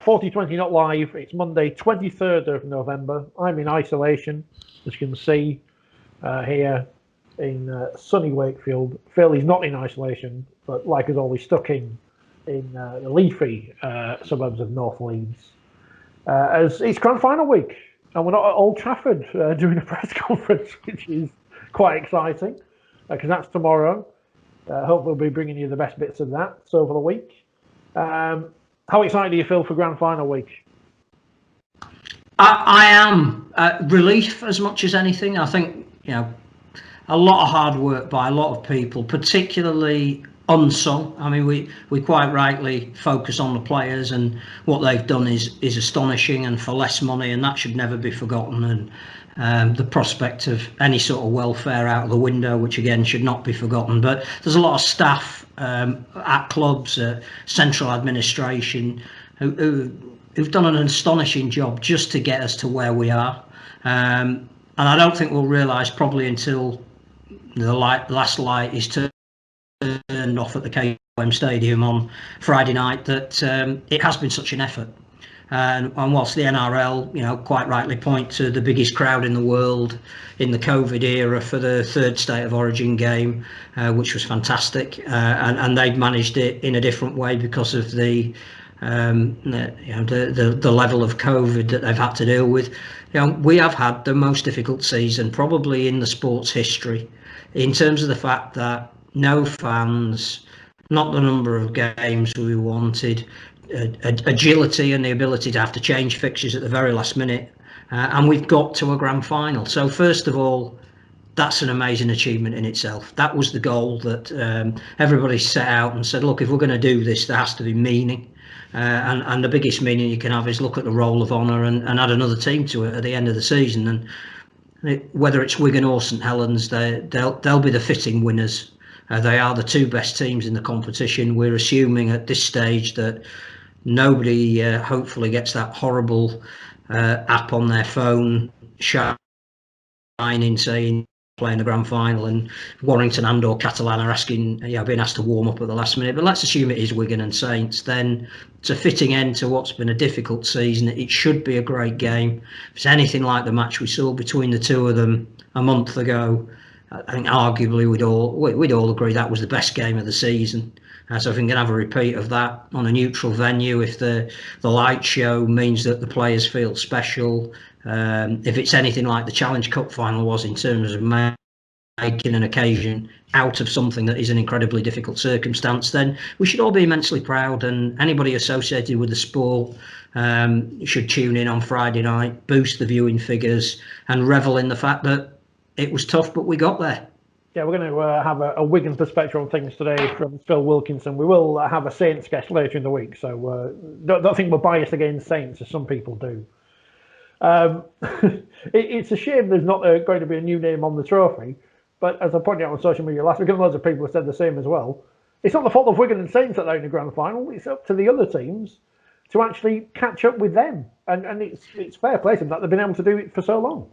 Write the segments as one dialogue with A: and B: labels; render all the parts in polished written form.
A: Forty20 not live. It's Monday, 23rd of November. I'm in isolation, as you can see here in sunny Wakefield. Phil is not in isolation, but like us all, he's stuck in the leafy suburbs of North Leeds. As it's grand final week, and we're not at Old Trafford doing a press conference, which is quite exciting, because that's tomorrow. Hopefully we'll be bringing you the best bits of that over the week. How excited are you, Phil, for grand final week?
B: I am relief as much as anything. I think, a lot of hard work by a lot of people, particularly unsung. I mean, we quite rightly focus on the players, and what they've done is astonishing, and for less money, and that should never be forgotten. And the prospect of any sort of welfare out of the window, which again should not be forgotten. But there's a lot of staff at clubs, central administration, who've done an astonishing job just to get us to where we are. And I don't think we'll realise probably until the last light is turned off at the KCOM Stadium on Friday night that it has been such an effort. And whilst the NRL, quite rightly point to the biggest crowd in the world in the COVID era for the third State of Origin game, which was fantastic, and they've managed it in a different way because of the level of COVID that they've had to deal with. We have had the most difficult season probably in the sport's history, in terms of the fact that no fans, not the number of games we wanted, agility and the ability to have to change fixtures at the very last minute, and we've got to a grand final. So first of all, that's an amazing achievement in itself. That was the goal that everybody set out and said, look, if we're going to do this, there has to be meaning, and the biggest meaning you can have is look at the roll of honour and add another team to it at the end of the season. And whether it's Wigan or St Helens, they'll be the fitting winners. They are the two best teams in the competition. We're assuming at this stage that nobody hopefully gets that horrible app on their phone shining saying playing the grand final, and Warrington and or Catalan are asking, being asked to warm up at the last minute. But let's assume it is Wigan and Saints. Then it's a fitting end to what's been a difficult season. It should be a great game. If it's anything like the match we saw between the two of them a month ago, I think arguably we'd all agree that was the best game of the season. So if we can have a repeat of that on a neutral venue, if the light show means that the players feel special, if it's anything like the Challenge Cup final was in terms of making an occasion out of something that is an incredibly difficult circumstance, then we should all be immensely proud, and anybody associated with the sport should tune in on Friday night, boost the viewing figures, and revel in the fact that it was tough, but we got there.
A: Yeah, we're going to have a Wigan perspective on things today from Phil Wilkinson. We will have a Saints guest later in the week, so don't think we're biased against Saints, as some people do. It's a shame there's not going to be a new name on the trophy, but as I pointed out on social media last week, and loads of people have said the same as well, it's not the fault of Wigan and Saints that they're in the grand final. It's up to the other teams to actually catch up with them, and it's fair play to them that they've been able to do it for so long.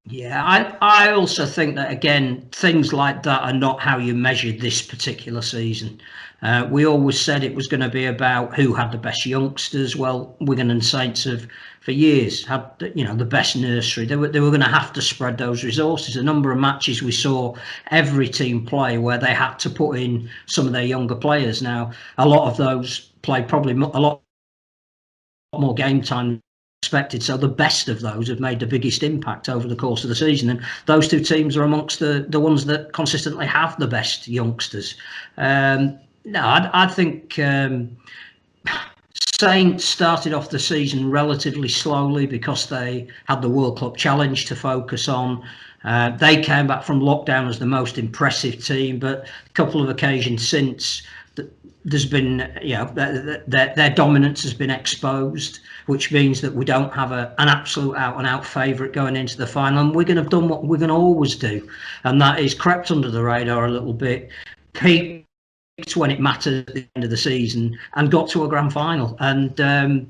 B: Yeah, I also think that, again, things like that are not how you measured this particular season. We always said it was going to be about who had the best youngsters. Well, Wigan and Saints have, for years, had the best nursery. They were going to have to spread those resources. A number of matches we saw every team play where they had to put in some of their younger players. Now, a lot of those played probably a lot more game time expected, so the best of those have made the biggest impact over the course of the season, and those two teams are amongst the ones that consistently have the best youngsters. I think Saints started off the season relatively slowly because they had the World Club Challenge to focus on. They came back from lockdown as the most impressive team, but a couple of occasions since, there's been, their dominance has been exposed, which means that we don't have an absolute out-and-out favourite going into the final. And Wigan have done what Wigan always do, and that is crept under the radar a little bit, peaked when it mattered at the end of the season and got to a grand final. And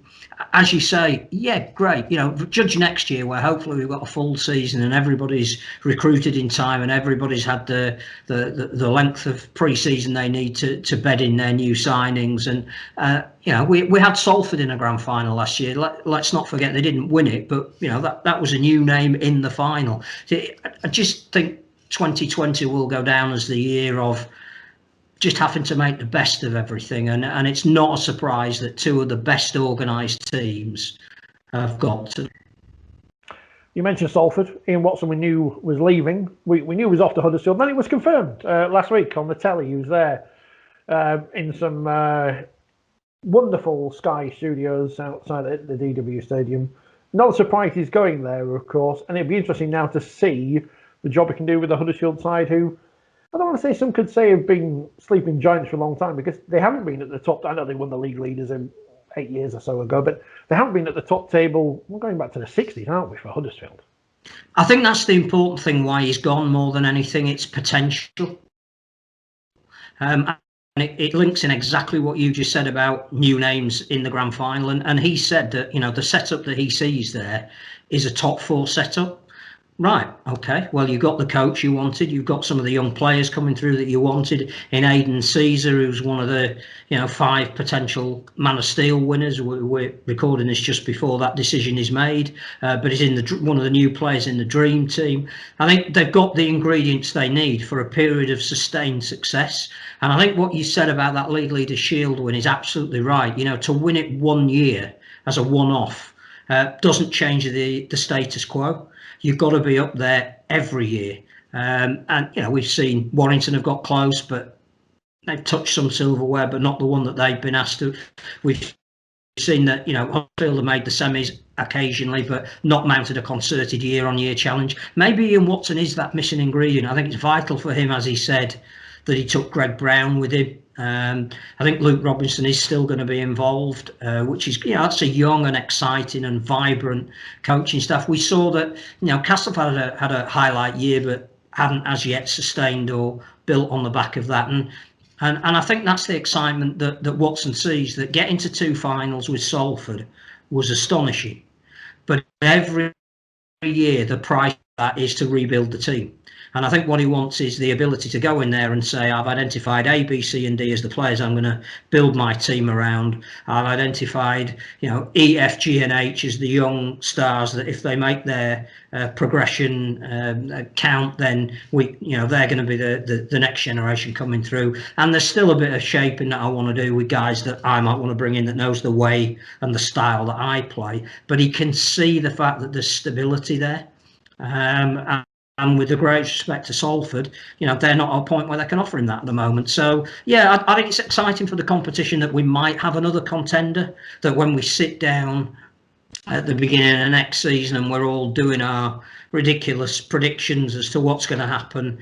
B: as you say, yeah, great. Judge next year, where hopefully we've got a full season and everybody's recruited in time and everybody's had the length of pre-season they need to bed in their new signings. And we had Salford in a grand final last year. Let's not forget they didn't win it, but that was a new name in the final. I just think 2020 will go down as the year of just having to make the best of everything, and it's not a surprise that two of the best organised teams have got to.
A: You mentioned Salford. Ian Watson, we knew was leaving. We knew he was off to Huddersfield. Then it was confirmed last week on the telly. He was there in some wonderful Sky studios outside the DW Stadium. Not a surprise he's going there, of course, and it'd be interesting now to see the job he can do with the Huddersfield side, who I don't want to say some could say have been sleeping giants for a long time, because they haven't been at the top. I know they won the league leaders in 8 years or so ago, but they haven't been at the top table. We're going back to the 60s, aren't we, for Huddersfield?
B: I think that's the important thing why he's gone more than anything. It's potential. And it links in exactly what you just said about new names in the grand final. And he said that, the setup that he sees there is a top four setup. Right, okay. Well, you got the coach you wanted. You've got some of the young players coming through that you wanted. In Aidan Caesar, who's one of the 5 potential Man of Steel winners. We're recording this just before that decision is made, but he's in one of the new players in the dream team. I think they've got the ingredients they need for a period of sustained success. And I think what you said about that League Leaders Shield win is absolutely right. To win it 1 year as a one-off doesn't change the status quo. You've got to be up there every year. And we've seen Warrington have got close, but they've touched some silverware, but not the one that they've been asked to. We've seen that, Huddersfield have made the semis occasionally, but not mounted a concerted year-on-year challenge. Maybe Ian Watson is that missing ingredient. I think it's vital for him, as he said, that he took Greg Brown with him. I think Luke Robinson is still going to be involved, which is, that's a young and exciting and vibrant coaching staff. We saw that, Castleford had a highlight year, but hadn't as yet sustained or built on the back of that. And I think that's the excitement that Watson sees, that getting to 2 finals with Salford was astonishing. But every year, the price of that is to rebuild the team. And I think what he wants is the ability to go in there and say, I've identified A, B, C and D as the players I'm going to build my team around. I've identified, E, F, G and H as the young stars that if they make their progression count, then they're going to be the next generation coming through. And there's still a bit of shaping that I want to do with guys that I might want to bring in that knows the way and the style that I play. But he can see the fact that there's stability there. And with the greatest respect to Salford, they're not at a point where they can offer him that at the moment. So, yeah, I think it's exciting for the competition that we might have another contender, that when we sit down at the beginning of the next season and we're all doing our ridiculous predictions as to what's going to happen,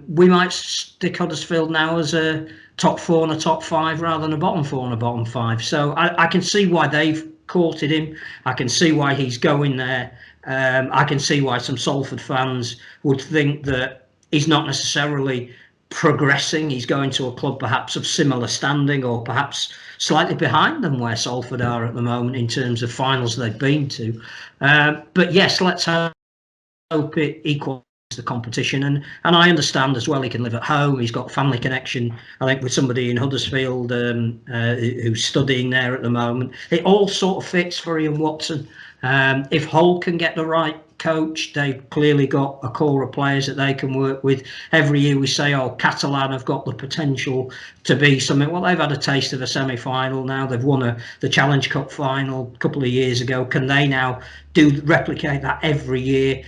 B: we might stick Huddersfield now as a top 4 and a top 5 rather than a bottom 4 and a bottom 5. So I can see why they've courted him. I can see why he's going there. I can see why some Salford fans would think that he's not necessarily progressing. He's going to a club perhaps of similar standing, or perhaps slightly behind them where Salford are at the moment in terms of finals they've been to. But yes, let's hope it equals the competition. And I understand as well, he can live at home. He's got family connection, I think, with somebody in Huddersfield who's studying there at the moment. It all sort of fits for Ian Watson. If Hull can get the right coach, they've clearly got a core of players that they can work with. Every year we say, Catalan have got the potential to be something. Well, they've had a taste of a semi-final now. They've won the Challenge Cup final a couple of years ago. Can they now replicate that every year?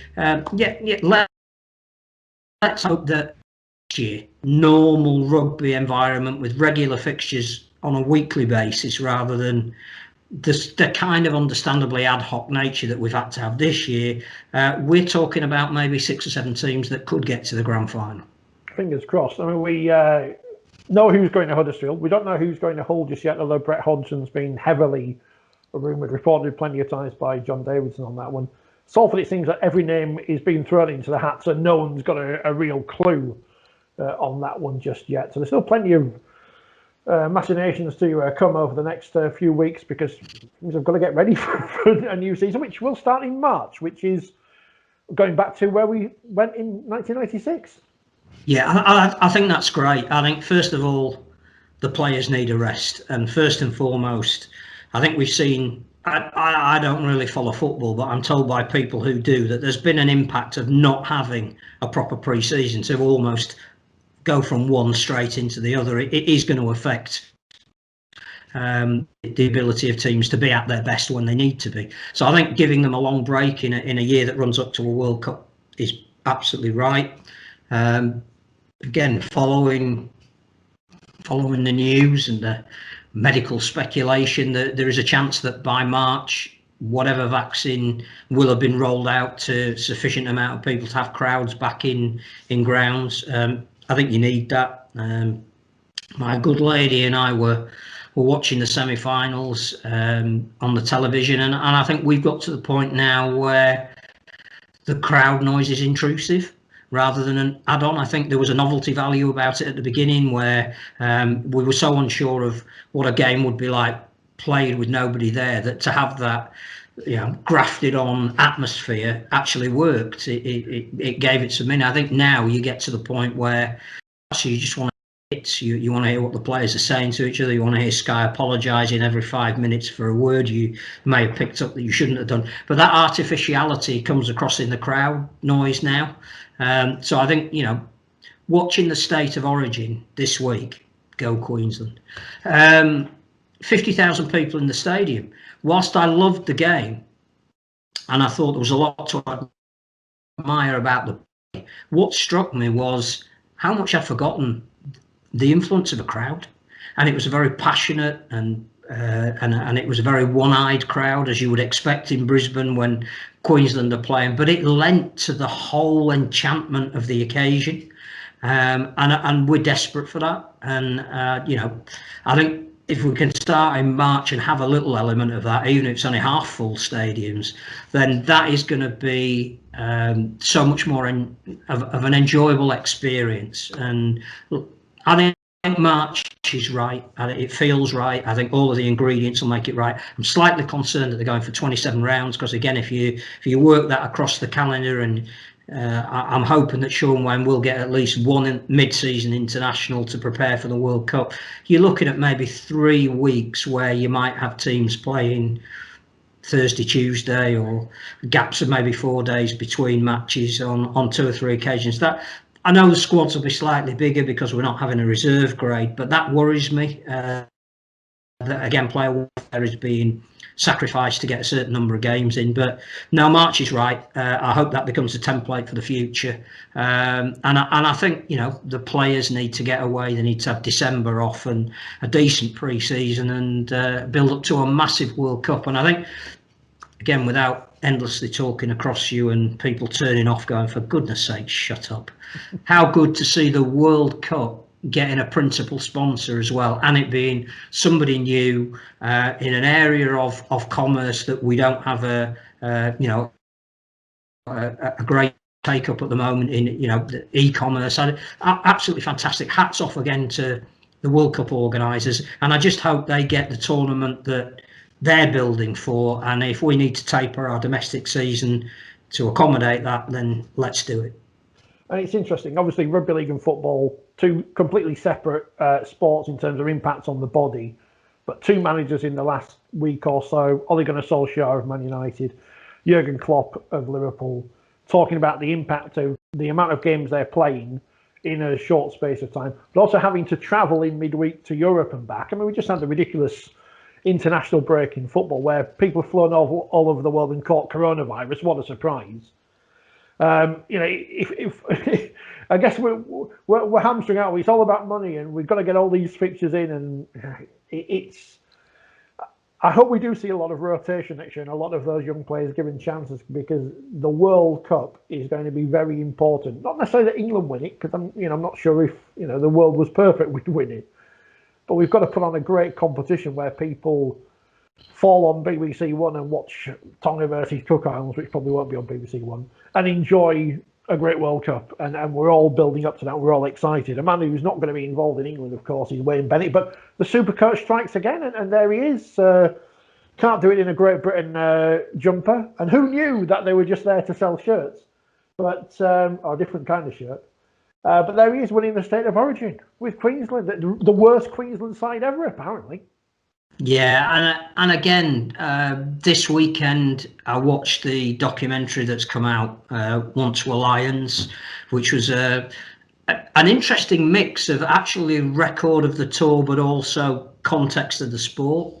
B: Let's hope that next year, normal rugby environment with regular fixtures on a weekly basis rather than the kind of understandably ad hoc nature that we've had to have this year. We're talking about maybe 6 or 7 teams that could get to the grand final.
A: Fingers crossed. I mean, we know who's going to Huddersfield. We don't know who's going to Hull just yet, although Brett Hodgson's been heavily rumoured, reported plenty of times by John Davidson on that one. Salford, it seems that every name is being thrown into the hat, so no one's got a real clue on that one just yet. So there's still plenty of machinations to come over the next few weeks, because we've got to get ready for a new season, which will start in March, which is going back to where we went in 1996.
B: Yeah, I think that's great. I think, first of all, the players need a rest. And first and foremost, I think we've seen, I don't really follow football, but I'm told by people who do that there's been an impact of not having a proper pre-season, to almost go from one straight into the other. It is going to affect the ability of teams to be at their best when they need to be. So I think giving them a long break in a year that runs up to a World Cup is absolutely right. Again, following the news and the medical speculation that there is a chance that by March, whatever vaccine will have been rolled out to sufficient amount of people to have crowds back in grounds. I think you need that. My good lady and I were watching the semi-finals on the television, and I think we've got to the point now where the crowd noise is intrusive rather than an add-on. I think there was a novelty value about it at the beginning, where we were so unsure of what a game would be like played with nobody there, that to have that, you know, grafted on atmosphere actually worked. It gave it some meaning. I think now you get to the point where actually you just want to you want to hear what the players are saying to each other. You want to hear Sky apologising every 5 minutes for a word you may have picked up that you shouldn't have done. But that artificiality comes across in the crowd noise now. So I think, you know, watching the State of Origin this week, go Queensland, 50,000 people in the stadium. Whilst I loved the game and I thought there was a lot to admire about the play, what struck me was how much I'd forgotten the influence of a crowd. And it was a very passionate and it was a very one-eyed crowd, as you would expect in Brisbane when Queensland are playing, but it lent to the whole enchantment of the occasion. And we're desperate for that. And you know, I think if we can start in March and have a little element of that, even if it's only half full stadiums, then that is going to be so much more of an enjoyable experience. And look, I think March is right. It feels right. I think all of the ingredients will make it right. I'm slightly concerned that they're going for 27 rounds, because again, if you work that across the calendar, and I'm hoping that Sean Wayne will get at least one mid-season international to prepare for the World Cup. You're looking at maybe 3 weeks where you might have teams playing Thursday, Tuesday, or gaps of maybe 4 days between matches on 2 or 3 occasions. That, I know the squads will be slightly bigger because we're not having a reserve grade, but that worries me. That again, player welfare is being sacrificed to get a certain number of games in. But no, March is right. I hope that becomes a template for the future. And I think, you know, the players need to get away. They need to have December off and a decent pre-season and build up to a massive World Cup. And I think, again, without endlessly talking across you and people turning off going, for goodness sake, shut up. How good to see the World Cup getting a principal sponsor as well, and it being somebody new in an area of commerce that we don't have a great take up at the moment in, you know, the e-commerce. Absolutely fantastic. Hats off again to the World Cup organisers, and I just hope they get the tournament that they're building for. And if we need to taper our domestic season to accommodate that, then let's do it.
A: And it's interesting, obviously rugby league and football, 2 completely separate sports in terms of impacts on the body, but 2 managers in the last week or so, Ole Gunnar Solskjaer of Man United, Jurgen Klopp of Liverpool, talking about the impact of the amount of games they're playing in a short space of time, but also having to travel in midweek to Europe and back. I mean, we just had the ridiculous international break in football where people have flown all over the world and caught coronavirus. What a surprise. You know, if I guess we're hamstrung out. It's all about money, and we've got to get all these fixtures in, and it's. I hope we do see a lot of rotation next year and a lot of those young players given chances, because the World Cup is going to be very important. Not necessarily that England win it, because I'm not sure if, you know, the world was perfect, we'd win it, but we've got to put on a great competition where people fall on BBC One and watch Tonga versus Cook Islands, which probably won't be on BBC One, and enjoy a great World Cup, and we're all building up to that. We're all excited. A man who's not going to be involved in England, of course, is Wayne Bennett. But the Super Coach strikes again, and there he is. Can't do it in a Great Britain jumper. And who knew that they were just there to sell shirts, but or a different kind of shirt. But there he is, winning the State of Origin with Queensland, the worst Queensland side ever, apparently.
B: Yeah, and again, this weekend I watched the documentary that's come out, Once Were Lions, which was an interesting mix of actually a record of the tour, but also context of the sport,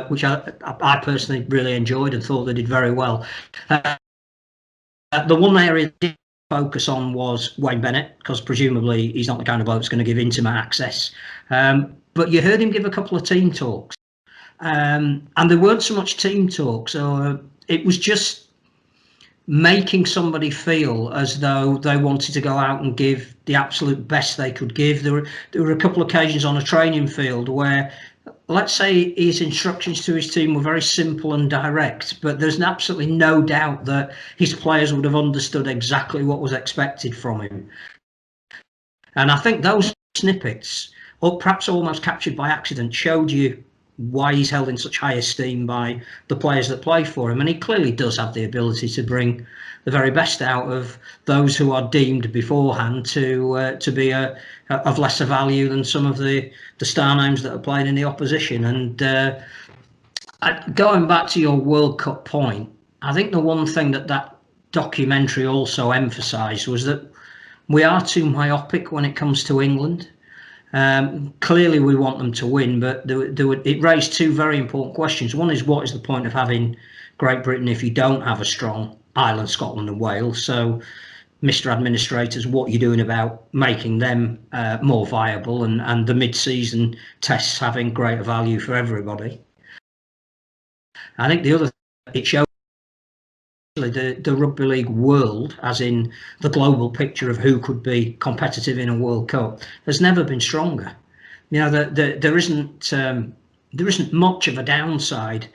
B: which I personally really enjoyed and thought they did very well. The one area they did focus on was Wayne Bennett, because presumably he's not the kind of bloke that's going to give intimate access. But you heard him give a couple of team talks. And there weren't so much team talks, so it was just making somebody feel as though they wanted to go out and give the absolute best they could give. There were a couple of occasions on a training field where, let's say, his instructions to his team were very simple and direct, but there's absolutely no doubt that his players would have understood exactly what was expected from him. And I think those snippets, or perhaps almost captured by accident, showed you why he's held in such high esteem by the players that play for him. And he clearly does have the ability to bring the very best out of those who are deemed beforehand to be of lesser value than some of the star names that are playing in the opposition. And going back to your World Cup point, I think the one thing that documentary also emphasised was that we are too myopic when it comes to England. Clearly we want them to win, but it raised two very important questions. One is, what is the point of having Great Britain if you don't have a strong Ireland, Scotland and Wales? So, Mr. Administrators, what are you doing about making them more viable, and the mid-season tests having greater value for everybody? I think the other thing it showed, the Rugby League world, as in the global picture of who could be competitive in a World Cup, has never been stronger. You know, there isn't much of a downside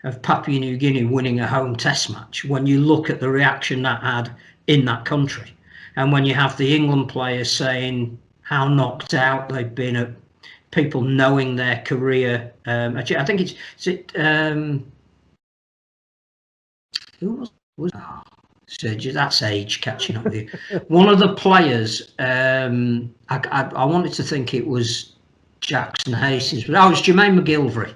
B: of Papua New Guinea winning a home test match when you look at the reaction that had in that country, and when you have the England players saying how knocked out they've been at people knowing their career. I think who was Sergio, that's age catching up with you. One of the players, I wanted to think it was Jackson Hastings, but it was Jermaine McGilvray.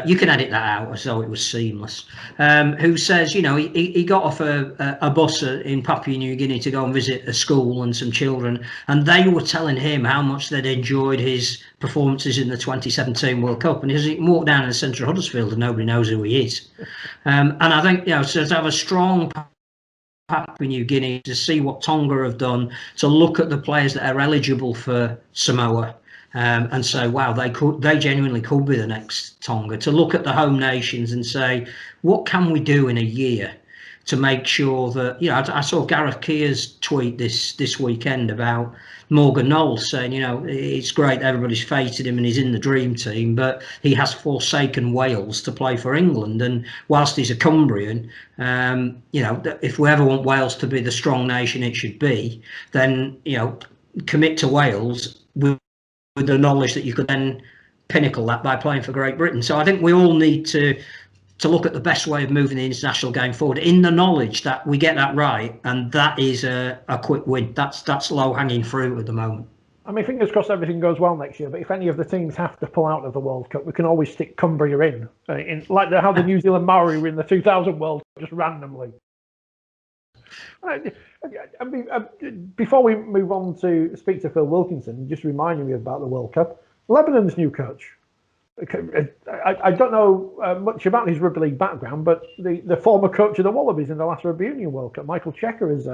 B: You can edit that out as though it was seamless. Who says, you know, he got off a bus in Papua New Guinea to go and visit a school and some children, and they were telling him how much they'd enjoyed his performances in the 2017 World Cup. And he can walk down in the centre of Huddersfield and nobody knows who he is. And I think, you know, so to have a strong Papua New Guinea, to see what Tonga have done, to look at the players that are eligible for Samoa, and say, wow, they genuinely could be the next Tonga, to look at the home nations and say, what can we do in a year to make sure that, you know, I saw Gareth Keir's tweet this weekend about Morgan Knowles saying, you know, it's great everybody's fated him and he's in the dream team, but he has forsaken Wales to play for England. And whilst he's a Cumbrian, you know, if we ever want Wales to be the strong nation it should be, then, you know, commit to Wales with the knowledge that you could then pinnacle that by playing for Great Britain. So I think we all need to look at the best way of moving the international game forward, in the knowledge that we get that right, and that is a quick win. That's low-hanging fruit at the moment.
A: I mean, fingers crossed everything goes well next year, but if any of the teams have to pull out of the World Cup, we can always stick Cumbria in like how the New Zealand Maori were in the 2000 World Cup, just randomly. Before we move on to speak to Phil Wilkinson, just reminding me about the World Cup, Lebanon's new coach. I don't know much about his rugby league background, but the former coach of the Wallabies in the last Rugby Union World Cup, Michael Checker, has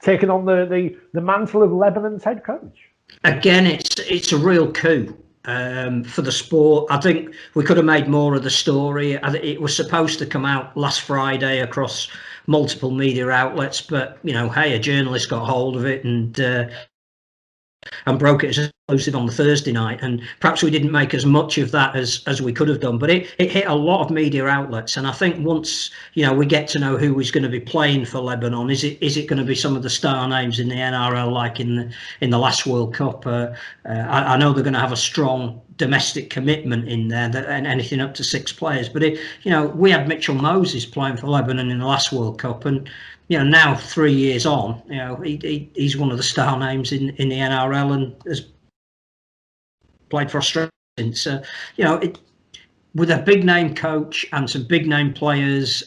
A: taken on the mantle of Lebanon's head coach.
B: Again, it's a real coup for the sport. I think we could have made more of the story. It was supposed to come out last Friday across multiple media outlets, but, you know, hey, a journalist got hold of it and and broke it as exclusive on the Thursday night. And perhaps we didn't make as much of that as we could have done, but it hit a lot of media outlets. And I think once, we get to know who is going to be playing for Lebanon, is it going to be some of the star names in the NRL like in the last World Cup? I know they're going to have a strong domestic commitment in there, and anything up to 6 players. But we had Mitchell Moses playing for Lebanon in the last World Cup, and now 3 years on, he's one of the star names in the NRL and has played for Australia since. With a big name coach and some big name players,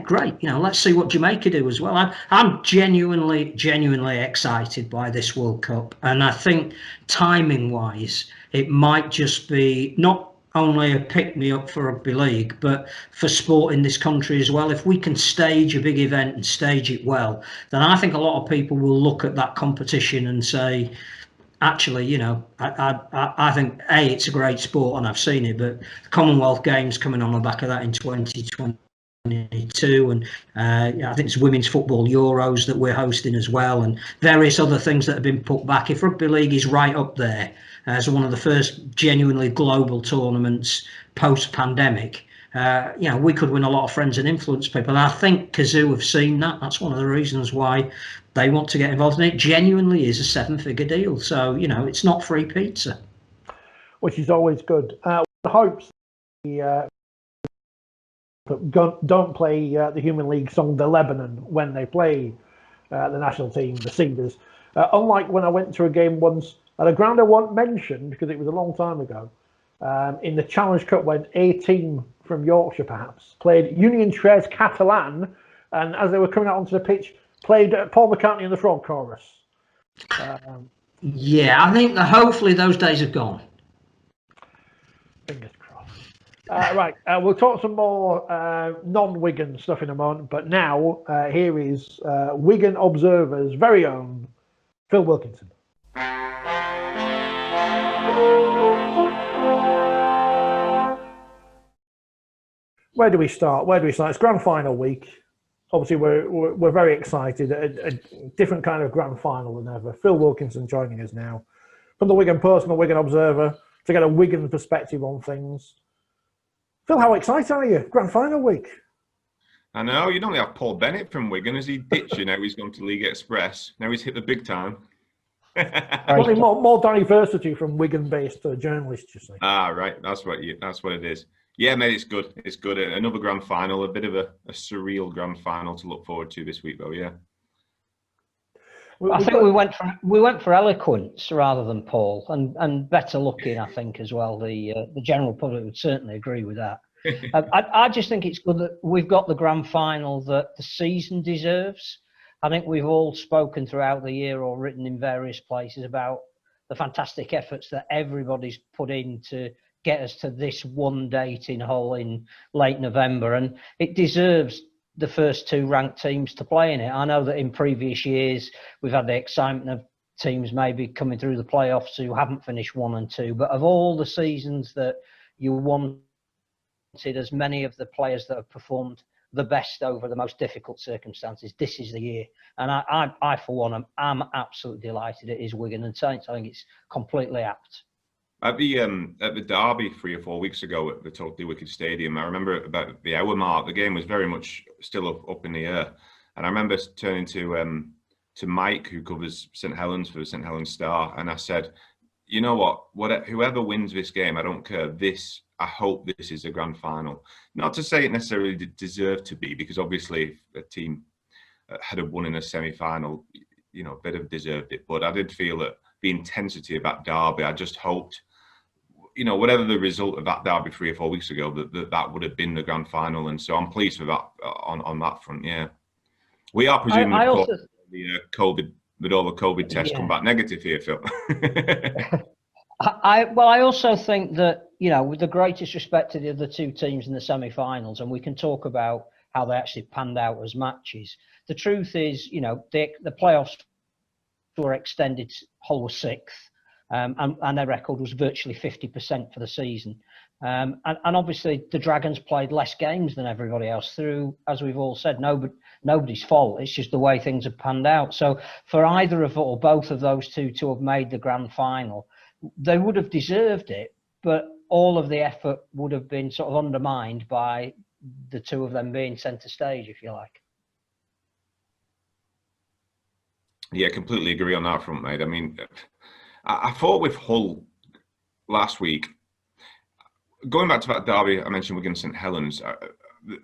B: great. Let's see what Jamaica do as well. I'm genuinely excited by this World Cup, and I think timing wise, it might just be not only a pick me up for rugby league, but for sport in this country as well. If we can stage a big event and stage it well, then I think a lot of people will look at that competition and say, actually, I think it's a great sport and I've seen it, but the Commonwealth Games coming on the back of that in 2022, and I think it's Women's Football Euros that we're hosting as well, and various other things that have been put back. If rugby league is right up there as one of the first genuinely global tournaments post-pandemic, we could win a lot of friends and influence people. And I think Kazoo have seen that. That's one of the reasons why they want to get involved in it. Genuinely is a 7-figure deal. So, it's not free pizza. Which is always good.
A: Hopes don't play the Human League song, The Lebanon, when they play the national team, the Cedars. Unlike when I went to a game once at a ground I won't mention because it was a long time ago, in the Challenge Cup when a team from Yorkshire perhaps played Union Tres Catalan, and as they were coming out onto the pitch, played Paul McCartney in the Frog Chorus.
B: I think that hopefully those days have gone.
A: Fingers crossed. Right, we'll talk some more non-Wigan stuff in a moment, but now here is Wigan Observer's very own Phil Wilkinson. Where do we start? It's grand final week. Obviously, we're very excited. A different kind of grand final than ever. Phil Wilkinson joining us now from the Wigan Post and the Wigan Observer to get a Wigan perspective on things. Phil, how excited are you? Grand final week.
C: I know. You normally have Paul Bennett from Wigan. As he ditched you now, he's gone to League Express. Now he's hit the big time.
A: more diversity from Wigan-based journalists, you see.
C: Right. That's what it is. Yeah, mate, it's good. It's good. Another grand final, a bit of a surreal grand final to look forward to this week, though. Yeah.
D: I think we went for eloquence rather than Paul, and better looking, I think, as well. The general public would certainly agree with that. I just think it's good that we've got the grand final that the season deserves. I think we've all spoken throughout the year or written in various places about the fantastic efforts that everybody's put in to get us to this one date in Hull in late November, and it deserves the first 2 ranked teams to play in it. I know that in previous years we've had the excitement of teams maybe coming through the playoffs who haven't finished 1 and 2, but of all the seasons that you wanted, as many of the players that have performed the best over the most difficult circumstances, this is the year. And I for one, I'm absolutely delighted it is Wigan and Saints. I think it's completely apt.
C: At the derby 3 or 4 weeks ago at the Totally Wicked Stadium, I remember about the hour mark, the game was very much still up in the air. And I remember turning to Mike, who covers St Helens for the St Helens Star, and I said, you know what, whoever wins this game, I don't care. I hope this is a grand final. Not to say it necessarily deserved to be, because obviously if a team had won in a semi-final, they'd have deserved it. But I did feel that the intensity of that derby, I just hoped, whatever the result of that derby 3 or 4 weeks ago, that would have been the grand final. And so I'm pleased with that on that front. Yeah, we are presuming the COVID, with all the COVID tests come back negative here, Phil.
D: I also think that, with the greatest respect to the other 2 teams in the semi-finals, and we can talk about how they actually panned out as matches. The truth is, the playoffs were extended. Hull was 6th. and their record was virtually 50% for the season. And obviously the Dragons played less games than everybody else through, as we've all said, nobody's fault. It's just the way things have panned out. So for either of or both of those two to have made the grand final, they would have deserved it, but all of the effort would have been sort of undermined by the two of them being centre stage, if you like.
C: Yeah, completely agree on that front, mate. I mean, I thought with Hull last week, going back to that derby I mentioned, Wigan St Helens,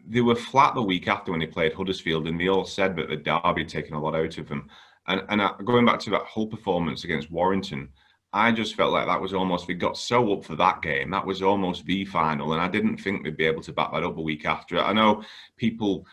C: they were flat the week after when they played Huddersfield, and they all said that the derby had taken a lot out of them. And going back to that Hull performance against Warrington, I just felt like that was almost, we got so up for that game, that was almost the final, and I didn't think they'd be able to back that up a week after. I know people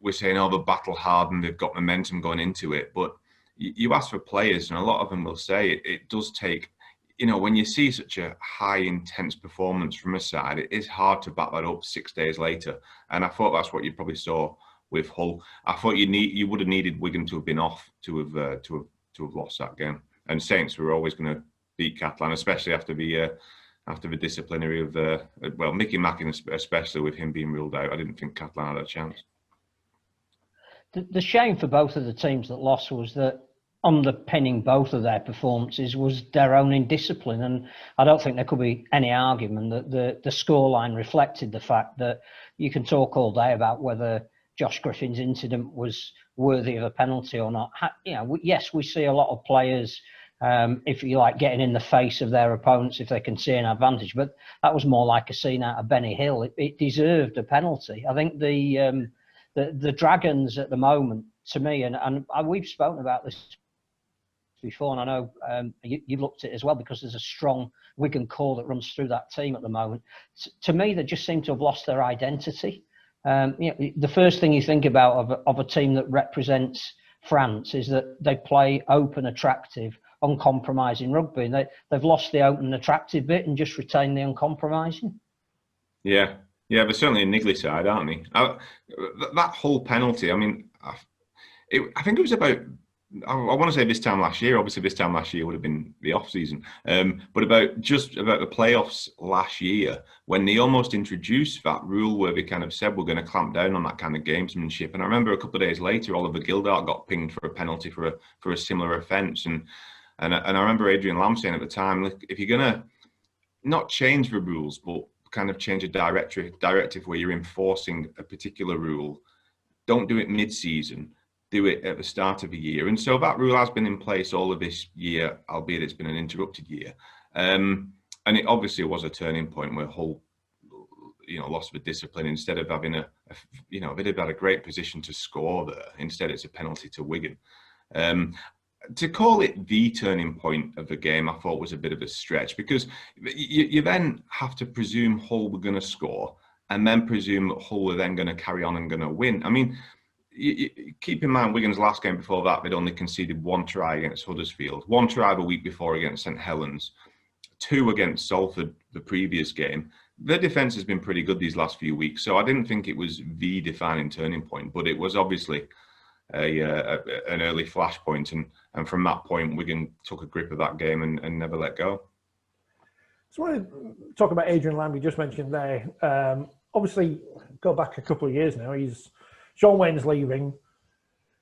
C: were saying, oh, the battle hardened, they've got momentum going into it, but you ask for players, and a lot of them will say it does take, you know, when you see such a high intense performance from a side, it is hard to back that up 6 days later. And I thought that's what you probably saw with Hull. I thought you would have needed Wigan to have been off to have lost that game. And Saints were always going to beat Catalan, especially after the disciplinary of Mickey Mackin, especially with him being ruled out. I didn't think Catalan had a chance.
D: The shame for both of the teams that lost was that underpinning both of their performances was their own indiscipline, and I don't think there could be any argument that the scoreline reflected the fact that you can talk all day about whether Josh Griffin's incident was worthy of a penalty or not. You know, yes, we see a lot of players, if you like, getting in the face of their opponents if they can see an advantage, but that was more like a scene out of Benny Hill. It deserved a penalty. I think the Dragons at the moment, to me, and we've spoken about this before, and I know you've looked at it as well, because there's a strong Wigan core that runs through that team at the moment. To me, they just seem to have lost their identity. You know, the first thing you think about of a team that represents France is that they play open, attractive, uncompromising rugby. And they've lost the open, attractive bit and just retained the uncompromising.
C: Yeah, they're certainly a niggly side, aren't they? That whole penalty, I mean, I think it was about, I want to say this time last year. Obviously, this time last year would have been the off season, but about the playoffs last year, when they almost introduced that rule where they kind of said we're going to clamp down on that kind of gamesmanship. And I remember a couple of days later, Oliver Gildart got pinged for a penalty for a similar offence, and I remember Adrian Lam saying at the time, look, if you're going to not change the rules, but kind of change a directive where you're enforcing a particular rule, don't do it mid-season. Do it at the start of the year. And so that rule has been in place all of this year, albeit it's been an interrupted year. And it obviously was a turning point where Hull, lost the discipline. Instead of having they'd have had a great position to score there. Instead, it's a penalty to Wigan. To call it the turning point of the game, I thought was a bit of a stretch, because you then have to presume Hull were going to score and then presume that Hull were then going to carry on and going to win. I mean, keep in mind, Wigan's last game before that, they'd only conceded one try against Huddersfield, one try the week before against St Helens, 2 against Salford the previous game. Their defence has been pretty good these last few weeks, so I didn't think it was the defining turning point, but it was obviously an early flashpoint, and from that point, Wigan took a grip of that game and never let go.
A: So I want to talk about Adrian Lam, you just mentioned there. Obviously, go back a couple of years now, Sean Wayne's leaving.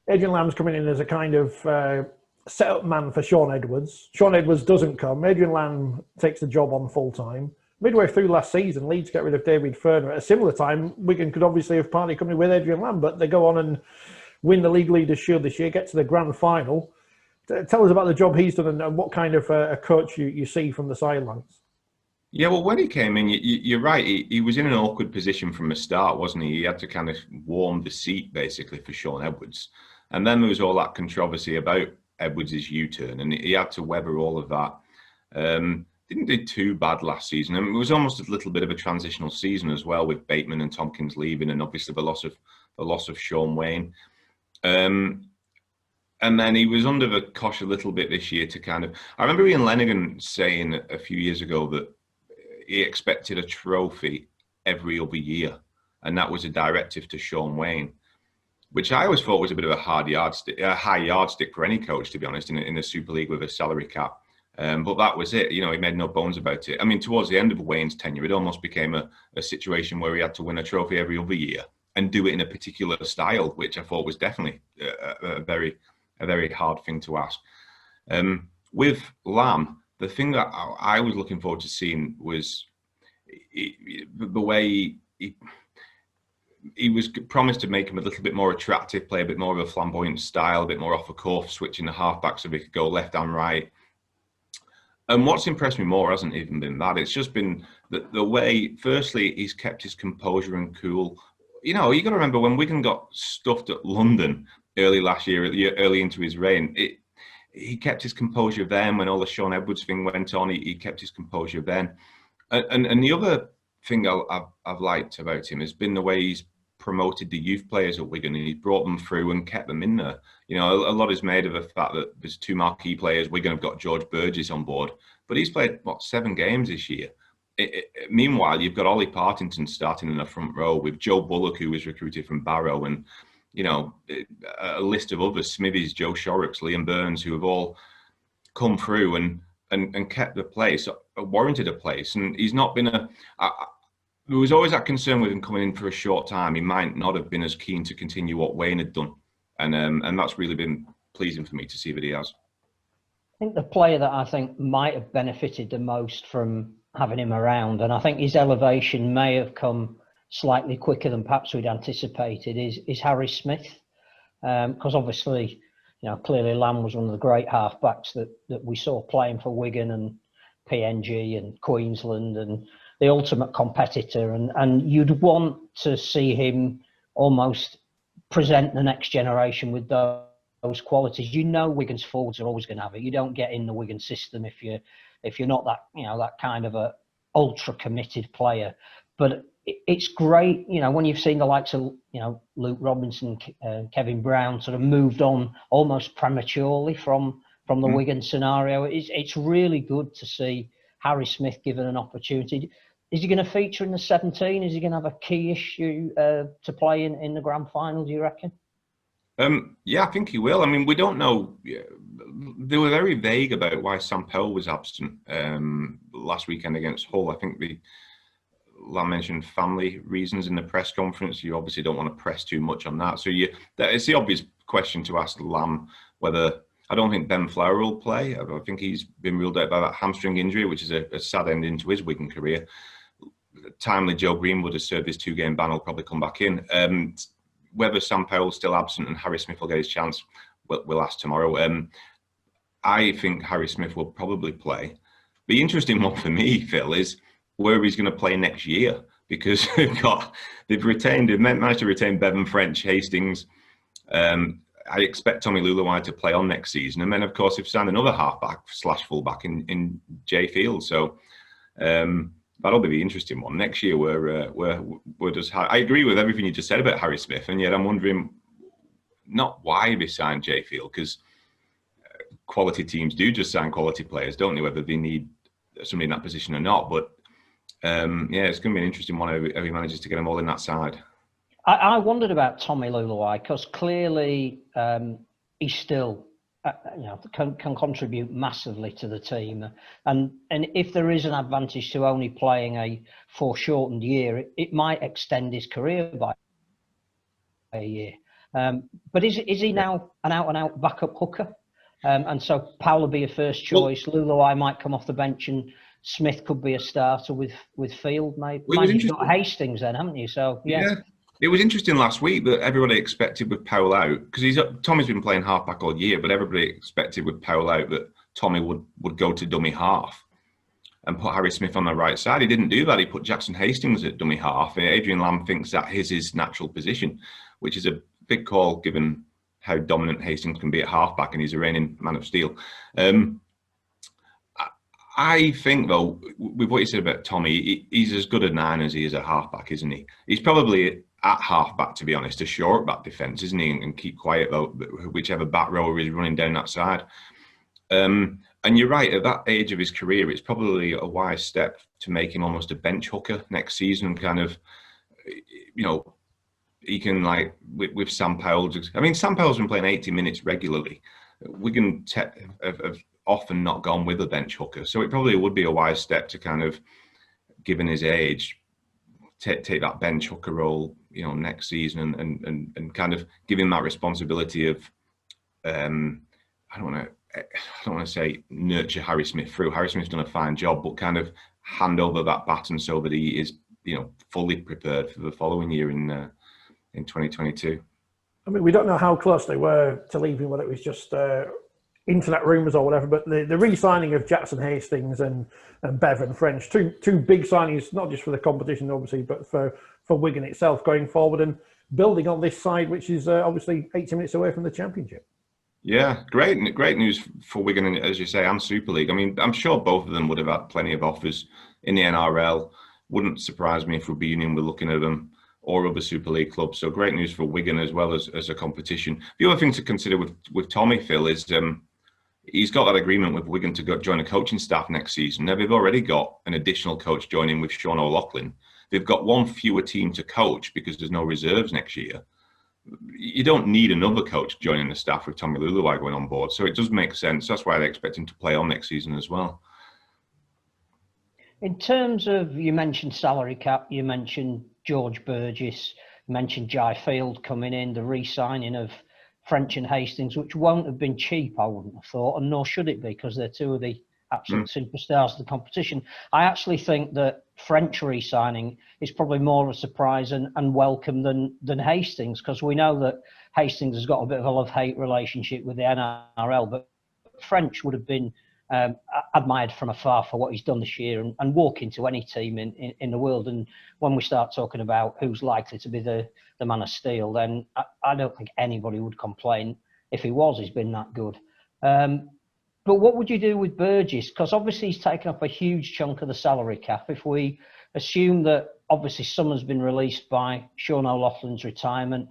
A: Adrian Lam's coming in as a kind of set-up man for Sean Edwards. Sean Edwards doesn't come. Adrian Lam takes the job on full-time. Midway through last season, Leeds get rid of David Ferner. At a similar time, Wigan could obviously have party coming with Adrian Lam, but they go on and win the League Leaders' Shield this year, get to the grand final. Tell us about the job he's done and what kind of a coach you see from the sidelines.
C: Yeah, well, when he came in, you're right. He was in an awkward position from the start, wasn't he? He had to kind of warm the seat, basically, for Sean Edwards. And then there was all that controversy about Edwards' U-turn, and he had to weather all of that. Didn't do too bad last season. I mean, it was almost a little bit of a transitional season as well, with Bateman and Tompkins leaving, and obviously the loss of Sean Wayne. And then he was under the cosh a little bit this year to kind of... I remember Ian Lenigan saying a few years ago that he expected a trophy every other year, and that was a directive to Sean Wayne, which I always thought was a bit of a high yardstick for any coach, to be honest, in the Super League with a salary cap. But that was it. You know, he made no bones about it. I mean, towards the end of Wayne's tenure, it almost became a situation where he had to win a trophy every other year and do it in a particular style, which I thought was definitely a very hard thing to ask. With Lam, the thing that I was looking forward to seeing was the way he was promised to make him a little bit more attractive, play a bit more of a flamboyant style, a bit more off the cuff, switching the halfback so he could go left and right. And what's impressed me more hasn't even been that. It's just been the way, firstly, he's kept his composure and cool. You know, you got to remember when Wigan got stuffed at London early last year, early into his reign, he kept his composure then. When all the Sean Edwards thing went on, he kept his composure then. And the other thing I've liked about him has been the way he's promoted the youth players at Wigan, and he's brought them through and kept them in there. You know, a lot is made of the fact that there's two marquee players. Wigan have got George Burgess on board, but he's played, 7 games this year. Meanwhile, you've got Ollie Partington starting in the front row with Joe Bullock, who was recruited from Barrow, and, you know, a list of others, Smithies, Joe Shorrocks, Liam Burns, who have all come through and kept the place, warranted a place. And he's not been there was always that concern with him coming in for a short time. He might not have been as keen to continue what Wayne had done. And that's really been pleasing for me to see that he has.
D: I think the player that I think might have benefited the most from having him around, and I think his elevation may have come slightly quicker than perhaps we'd anticipated, is Harry Smith. Because obviously, you know, clearly Lam was one of the great halfbacks that we saw playing for Wigan and PNG and Queensland, and the ultimate competitor, and you'd want to see him almost present the next generation with those qualities. You know, Wigan's forwards are always going to have it. You don't get in the Wigan system if you're not that, you know, that kind of a ultra committed player. But it's great, you know, when you've seen the likes of, you know, Luke Robinson, Kevin Brown sort of moved on almost prematurely from the Wigan scenario. It's really good to see Harry Smith given an opportunity. Is he going to feature in the 17? Is he going to have a key issue to play in the grand final, do you reckon?
C: Yeah, I think he will. I mean, we don't know. They were very vague about why Sam Powell was absent last weekend against Hull. I think Lam mentioned family reasons in the press conference. You obviously don't want to press too much on that. So it's the obvious question to ask Lam whether. I don't think Ben Flower will play. I think he's been ruled out by that hamstring injury, which is a sad ending to his Wigan career. Timely Joe Greenwood has served his 2-game ban, will probably come back in. Whether Sam Powell's still absent and Harry Smith will get his chance, we'll ask tomorrow. I think Harry Smith will probably play. The interesting one for me, Phil, is where he's going to play next year, because they've managed to retain Bevan French, Hastings. I expect Tommy Leuluai to play on next season, and then of course they've signed another halfback/fullback in Jay Field. So that'll be the interesting one next year. Where does I agree with everything you just said about Harry Smith, and yet I'm wondering not why they signed Jay Field, because quality teams do just sign quality players, don't they? Whether they need somebody in that position or not. But yeah, it's going to be an interesting one how he manages to get them all in that side.
D: I wondered about Tommy Leuluai, because clearly he still can contribute massively to the team, and if there is an advantage to only playing a foreshortened year, it might extend his career by a year. But is he now an out-and-out backup hooker? And so Powell will be a first choice. Leuluai might come off the bench, and Smith could be a starter with Field. Maybe you've got Hastings then, haven't you? So yeah.
C: It was interesting last week that everybody expected with Powell out, because Tommy's been playing halfback all year, but everybody expected with Powell out that Tommy would go to dummy half and put Harry Smith on the right side. He didn't do that. He put Jackson Hastings at dummy half. Adrian Lam thinks that is his natural position, which is a big call given how dominant Hastings can be at halfback, and he's a reigning man of steel. I think, though, with what you said about Tommy, he's as good a 9 as he is a halfback, isn't he? He's probably at halfback, to be honest, to shore up that defence, isn't he? And keep quiet, though, whichever back rower is running down that side. And you're right, at that age of his career, it's probably a wise step to make him almost a bench hooker next season, kind of, you know, he can, like, with Sam Powell. I mean, Sam Powell's been playing 80 minutes regularly. Wigan have often not gone with a bench hooker. So it probably would be a wise step to kind of, given his age, take that bench hooker role, next season and kind of give him that responsibility of, I don't want to say nurture Harry Smith through. Harry Smith's done a fine job, but kind of hand over that baton so that he is, fully prepared for the following year in 2022.
A: I mean, we don't know how close they were to leaving, whether it was just internet rumours or whatever, but the re-signing of Jackson Hastings and Bevan French, two big signings, not just for the competition, obviously, but for Wigan itself going forward and building on this side, which is obviously 80 minutes away from the Championship.
C: Yeah, great news for Wigan, as you say, and Super League. I mean, I'm sure both of them would have had plenty of offers in the NRL. Wouldn't surprise me if Rugby Union were looking at them, or other Super League clubs. So great news for Wigan as well as a competition. The other thing to consider with Tommy, Phil, is he's got that agreement with Wigan to go join a coaching staff next season. Now, they've already got an additional coach joining with Sean O'Loughlin. They've got one fewer team to coach because there's no reserves next year. You don't need another coach joining the staff with Tommy Leuluai going on board. So it does make sense. That's why they expect him to play on next season as well.
D: In terms of, you mentioned salary cap, you mentioned George Burgess, you mentioned Jai Field coming in, the re-signing of French and Hastings, which won't have been cheap, I wouldn't have thought, and nor should it be, because they're two of the absolute superstars of the competition. I actually think that French re-signing is probably more of a surprise and welcome than Hastings, because we know that Hastings has got a bit of a love-hate relationship with the NRL, but French would have been admired from afar for what he's done this year and walk into any team in the world. And when we start talking about who's likely to be the man of steel, then I don't think anybody would complain if he was. He's been that good. But what would you do with Burgess? Because obviously he's taken up a huge chunk of the salary cap. If we assume that obviously someone's been released by Sean O'Loughlin's retirement,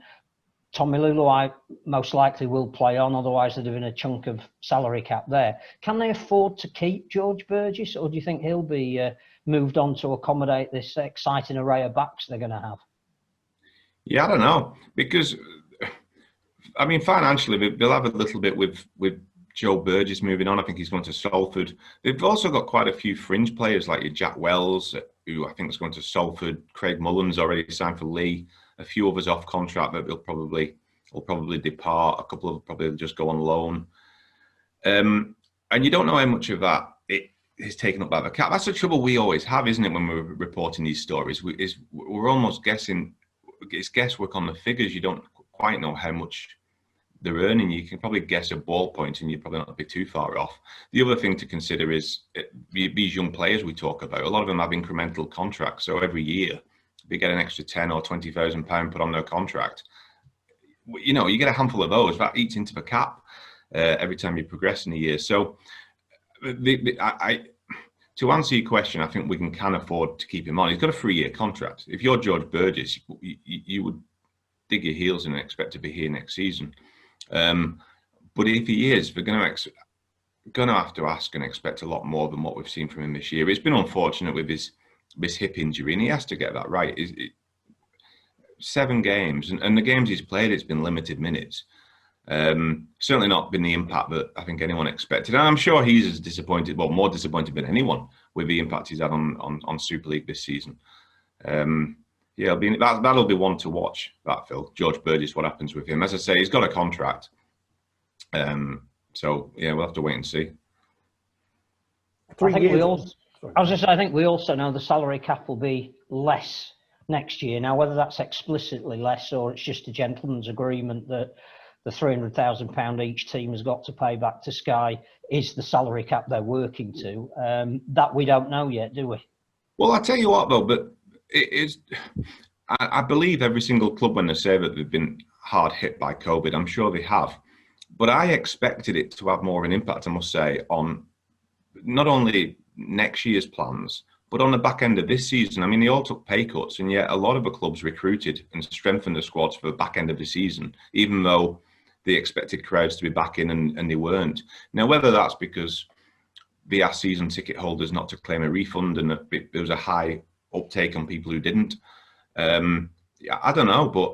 D: Tommy Leuluai most likely will play on, otherwise they're doing a chunk of salary cap there. Can they afford to keep George Burgess, or do you think he'll be moved on to accommodate this exciting array of backs they're going to have?
C: Yeah, I don't know, because I mean, financially they'll have a little bit with Joe Burgess moving on. I think he's going to Salford. They've also got quite a few fringe players like your Jack Wells, who I think is going to Salford. Craig Mullen's already signed for Lee. A few others off contract that will probably depart. A couple of probably just go on loan. And you don't know how much of that it is taken up by the cap. That's the trouble we always have, isn't it, when we're reporting these stories? We're almost guessing. It's guesswork on the figures. You don't quite know how much they're earning. You can probably guess a ballpoint and you're probably not be too far off. The other thing to consider is these young players we talk about. A lot of them have incremental contracts. So every year they get an extra £10,000 or £20,000 put on their contract. You get a handful of those. That eats into the cap every time you progress in a year. So to answer your question, I think Wigan can afford to keep him on. He's got a 3-year contract. If you're George Burgess, you would dig your heels in and expect to be here next season. But if he is, we're going to have to ask and expect a lot more than what we've seen from him this year. It's been unfortunate with his hip injury, and he has to get that right. 7 games, and the games he's played, it's been limited minutes. Certainly not been the impact that I think anyone expected. And I'm sure he's as disappointed, well, more disappointed than anyone with the impact he's had on Super League this season. Yeah, that'll be one to watch, that, Phil. George Burgess, what happens with him. As I say, he's got a contract. So, yeah, we'll have to wait and see.
D: I think we also know the salary cap will be less next year. Now, whether that's explicitly less or it's just a gentleman's agreement that the £300,000 each team has got to pay back to Sky is the salary cap they're working to, that we don't know yet, do we?
C: Well, I tell you what, though, but it is. I believe every single club, when they say that they've been hard hit by COVID, I'm sure they have. But I expected it to have more of an impact, I must say, on not only next year's plans, but on the back end of this season. I mean, they all took pay cuts, and yet a lot of the clubs recruited and strengthened the squads for the back end of the season, even though they expected crowds to be back in and they weren't. Now, whether that's because they asked season ticket holders not to claim a refund and there was a high uptake on people who didn't, I don't know, but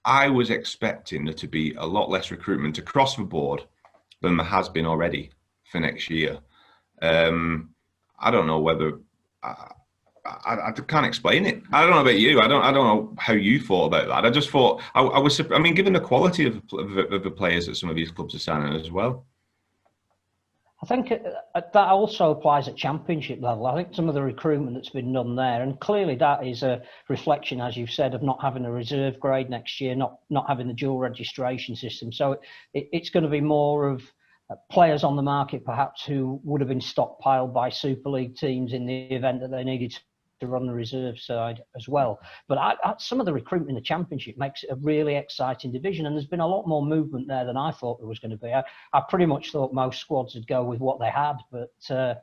C: I was expecting there to be a lot less recruitment across the board than there has been already for next year. I don't know whether I can't explain it. I don't know about you. I don't know how you thought about that. I just thought I was. I mean, given the quality of the players that some of these clubs are signing as well.
D: I think that also applies at championship level. I think some of the recruitment that's been done there, and clearly that is a reflection, as you've said, of not having a reserve grade next year, not having the dual registration system. So it's going to be more of players on the market, perhaps, who would have been stockpiled by Super League teams in the event that they needed to run the reserve side as well. But some of the recruitment in the championship makes it a really exciting division, and there's been a lot more movement there than I thought there was going to be. I pretty much thought most squads would go with what they had, but that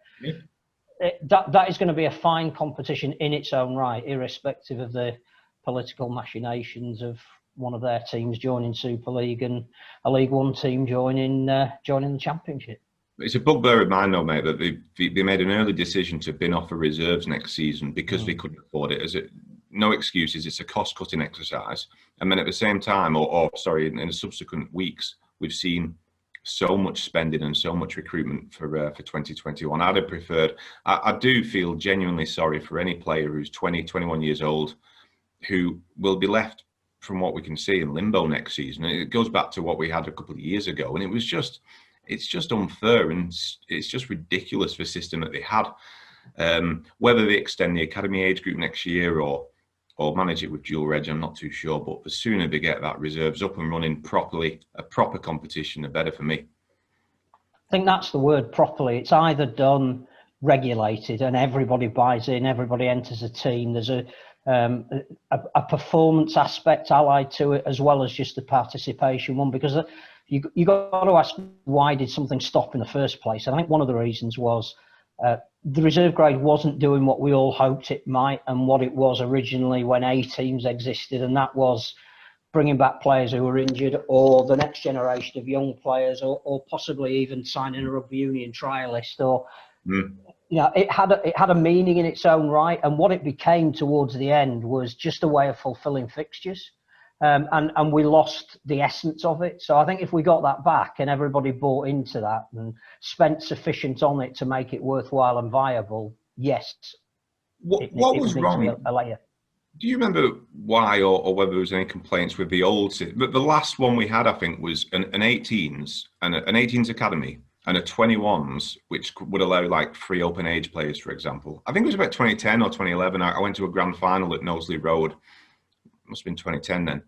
D: is going to be a fine competition in its own right, irrespective of the political machinations of one of their teams joining Super League and a League One team joining the Championship.
C: It's a bugbear of mine, though, mate, that they made an early decision to bin off the reserves next season because they couldn't afford it. No excuses. It's a cost-cutting exercise. And then at the same time, in the subsequent weeks, we've seen so much spending and so much recruitment for 2021. I'd have preferred. I do feel genuinely sorry for any player who's 20, 21 years old who will be left, from what we can see, in limbo next season. It goes back to what we had a couple of years ago, and it's just unfair, and it's just ridiculous, the system that they had. Whether they extend the academy age group next year or manage it with dual reg, I'm not too sure. But the sooner they get that reserves up and running properly, a proper competition, the better for me.
D: I think that's the word, properly. It's either done regulated and everybody buys in, everybody enters a team. There's a performance aspect allied to it, as well as just the participation one, because you got to ask, why did something stop in the first place? I think one of the reasons was the reserve grade wasn't doing what we all hoped it might, and what it was originally when A teams existed, and that was bringing back players who were injured, or the next generation of young players, or possibly even signing a rugby union trialist, or it had a meaning in its own right. And what it became towards the end was just a way of fulfilling fixtures. And we lost the essence of it. So I think if we got that back and everybody bought into that and spent sufficient on it to make it worthwhile and viable, yes.
C: What was wrong? Do you remember why, or whether there was any complaints with the old system? But the last one we had, I think, was an 18s and an 18s academy and a 21s, which would allow like 3 open age players, for example. I think it was about 2010 or 2011. I went to a grand final at Knowsley Road. Must have been 2010 then.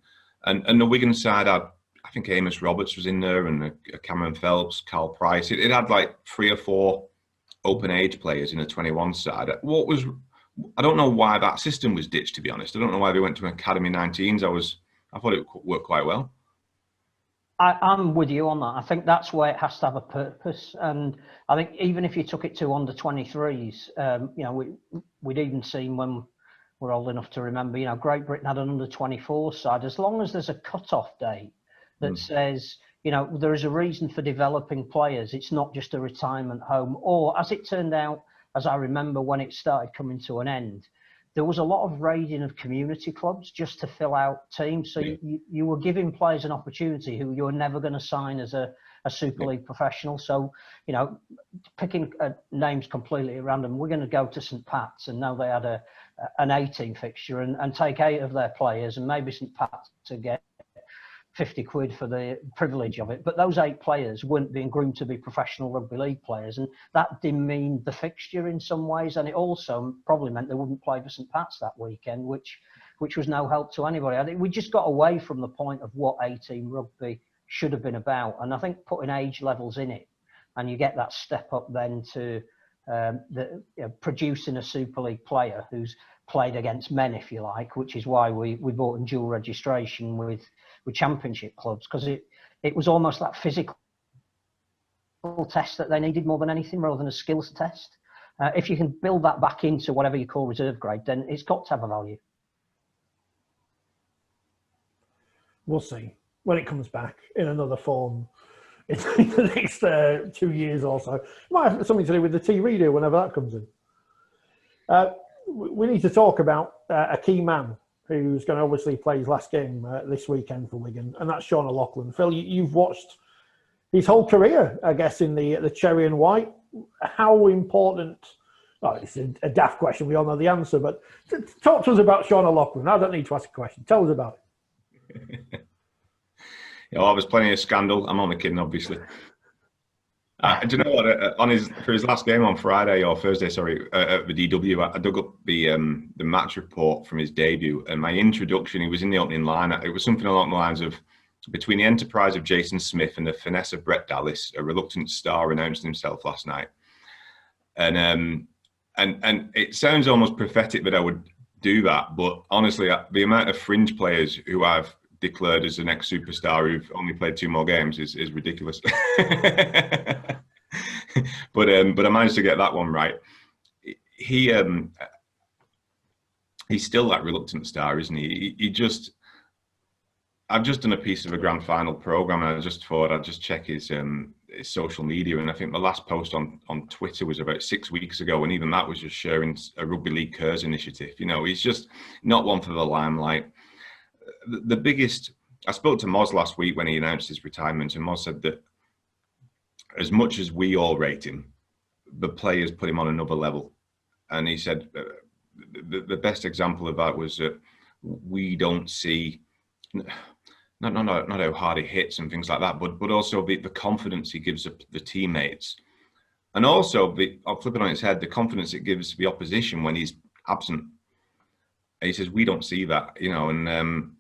C: And the Wigan side had, I think Amos Roberts was in there, and Cameron Phelps, Carl Price. It had like 3 or 4 open age players in the 21 side. I don't know why that system was ditched, to be honest. I don't know why they went to an Academy 19s. I thought it worked quite well.
D: I'm with you on that. I think that's where it has to have a purpose. And I think even if you took it to under 23s, we'd even seen, when we're old enough to remember, Great Britain had an under 24 side. As long as there's a cut-off date that says, there is a reason for developing players. It's not just a retirement home. Or, as it turned out, as I remember when it started coming to an end, there was a lot of raiding of community clubs just to fill out teams. So you were giving players an opportunity who you're never going to sign as a Super League professional. So, picking names completely at random, we're going to go to St Pat's, and now they had an 18 fixture and take 8 of their players, and maybe St Pat's to get 50 quid for the privilege of it. But those 8 players weren't being groomed to be professional rugby league players, and that demeaned the fixture in some ways. And it also probably meant they wouldn't play for St Pat's that weekend, which was no help to anybody. I think we just got away from the point of what 18 rugby should have been about. And I think putting age levels in it, and you get that step up then to producing a Super League player who's played against men, if you like, which is why we brought in dual registration with championship clubs, because it was almost that physical test that they needed more than anything, rather than a skills test. If you can build that back into whatever you call reserve grade, then it's got to have a value.
A: We'll see when it comes back in another form in the next 2 years or so. It might have something to do with the T redo whenever that comes in. We need to talk about a key man who's going to obviously play his last game this weekend for Wigan, and that's Sean O'Loughlin. Phil, you've watched his whole career, I guess, in the cherry and white. How important? Oh, it's a daft question. We all know the answer, but talk to us about Sean O'Loughlin. I don't need to ask a question. Tell us about it.
C: Well, there's plenty of scandal. I'm only kidding, obviously. Do you know what? For his last game on Friday or Thursday, sorry, at the DW, I dug up the match report from his debut, and my introduction. He was in the opening line. It was something along the lines of, between the enterprise of Jason Smith and the finesse of Brett Dallas, a reluctant star announced himself last night. And it sounds almost prophetic that I would do that, but honestly, the amount of fringe players who I've declared as the next superstar who've only played 2 more games is ridiculous. but I managed to get that one right. He's still that reluctant star, isn't he? I've just done a piece of a grand final program, and I just thought I'd just check his social media, and I think the last post on Twitter was about 6 weeks ago, and even that was just sharing a Rugby League Cares initiative. You know, he's just not one for the limelight. The biggest, I spoke to Moz last week when he announced his retirement, and Moz said that as much as we all rate him, the players put him on another level. And he said the best example of that was that we don't see, not how hard he hits and things like that, but also the confidence he gives the teammates. And also, I'll flip it on its head, the confidence it gives the opposition when he's absent. And he says, we don't see that, you know, and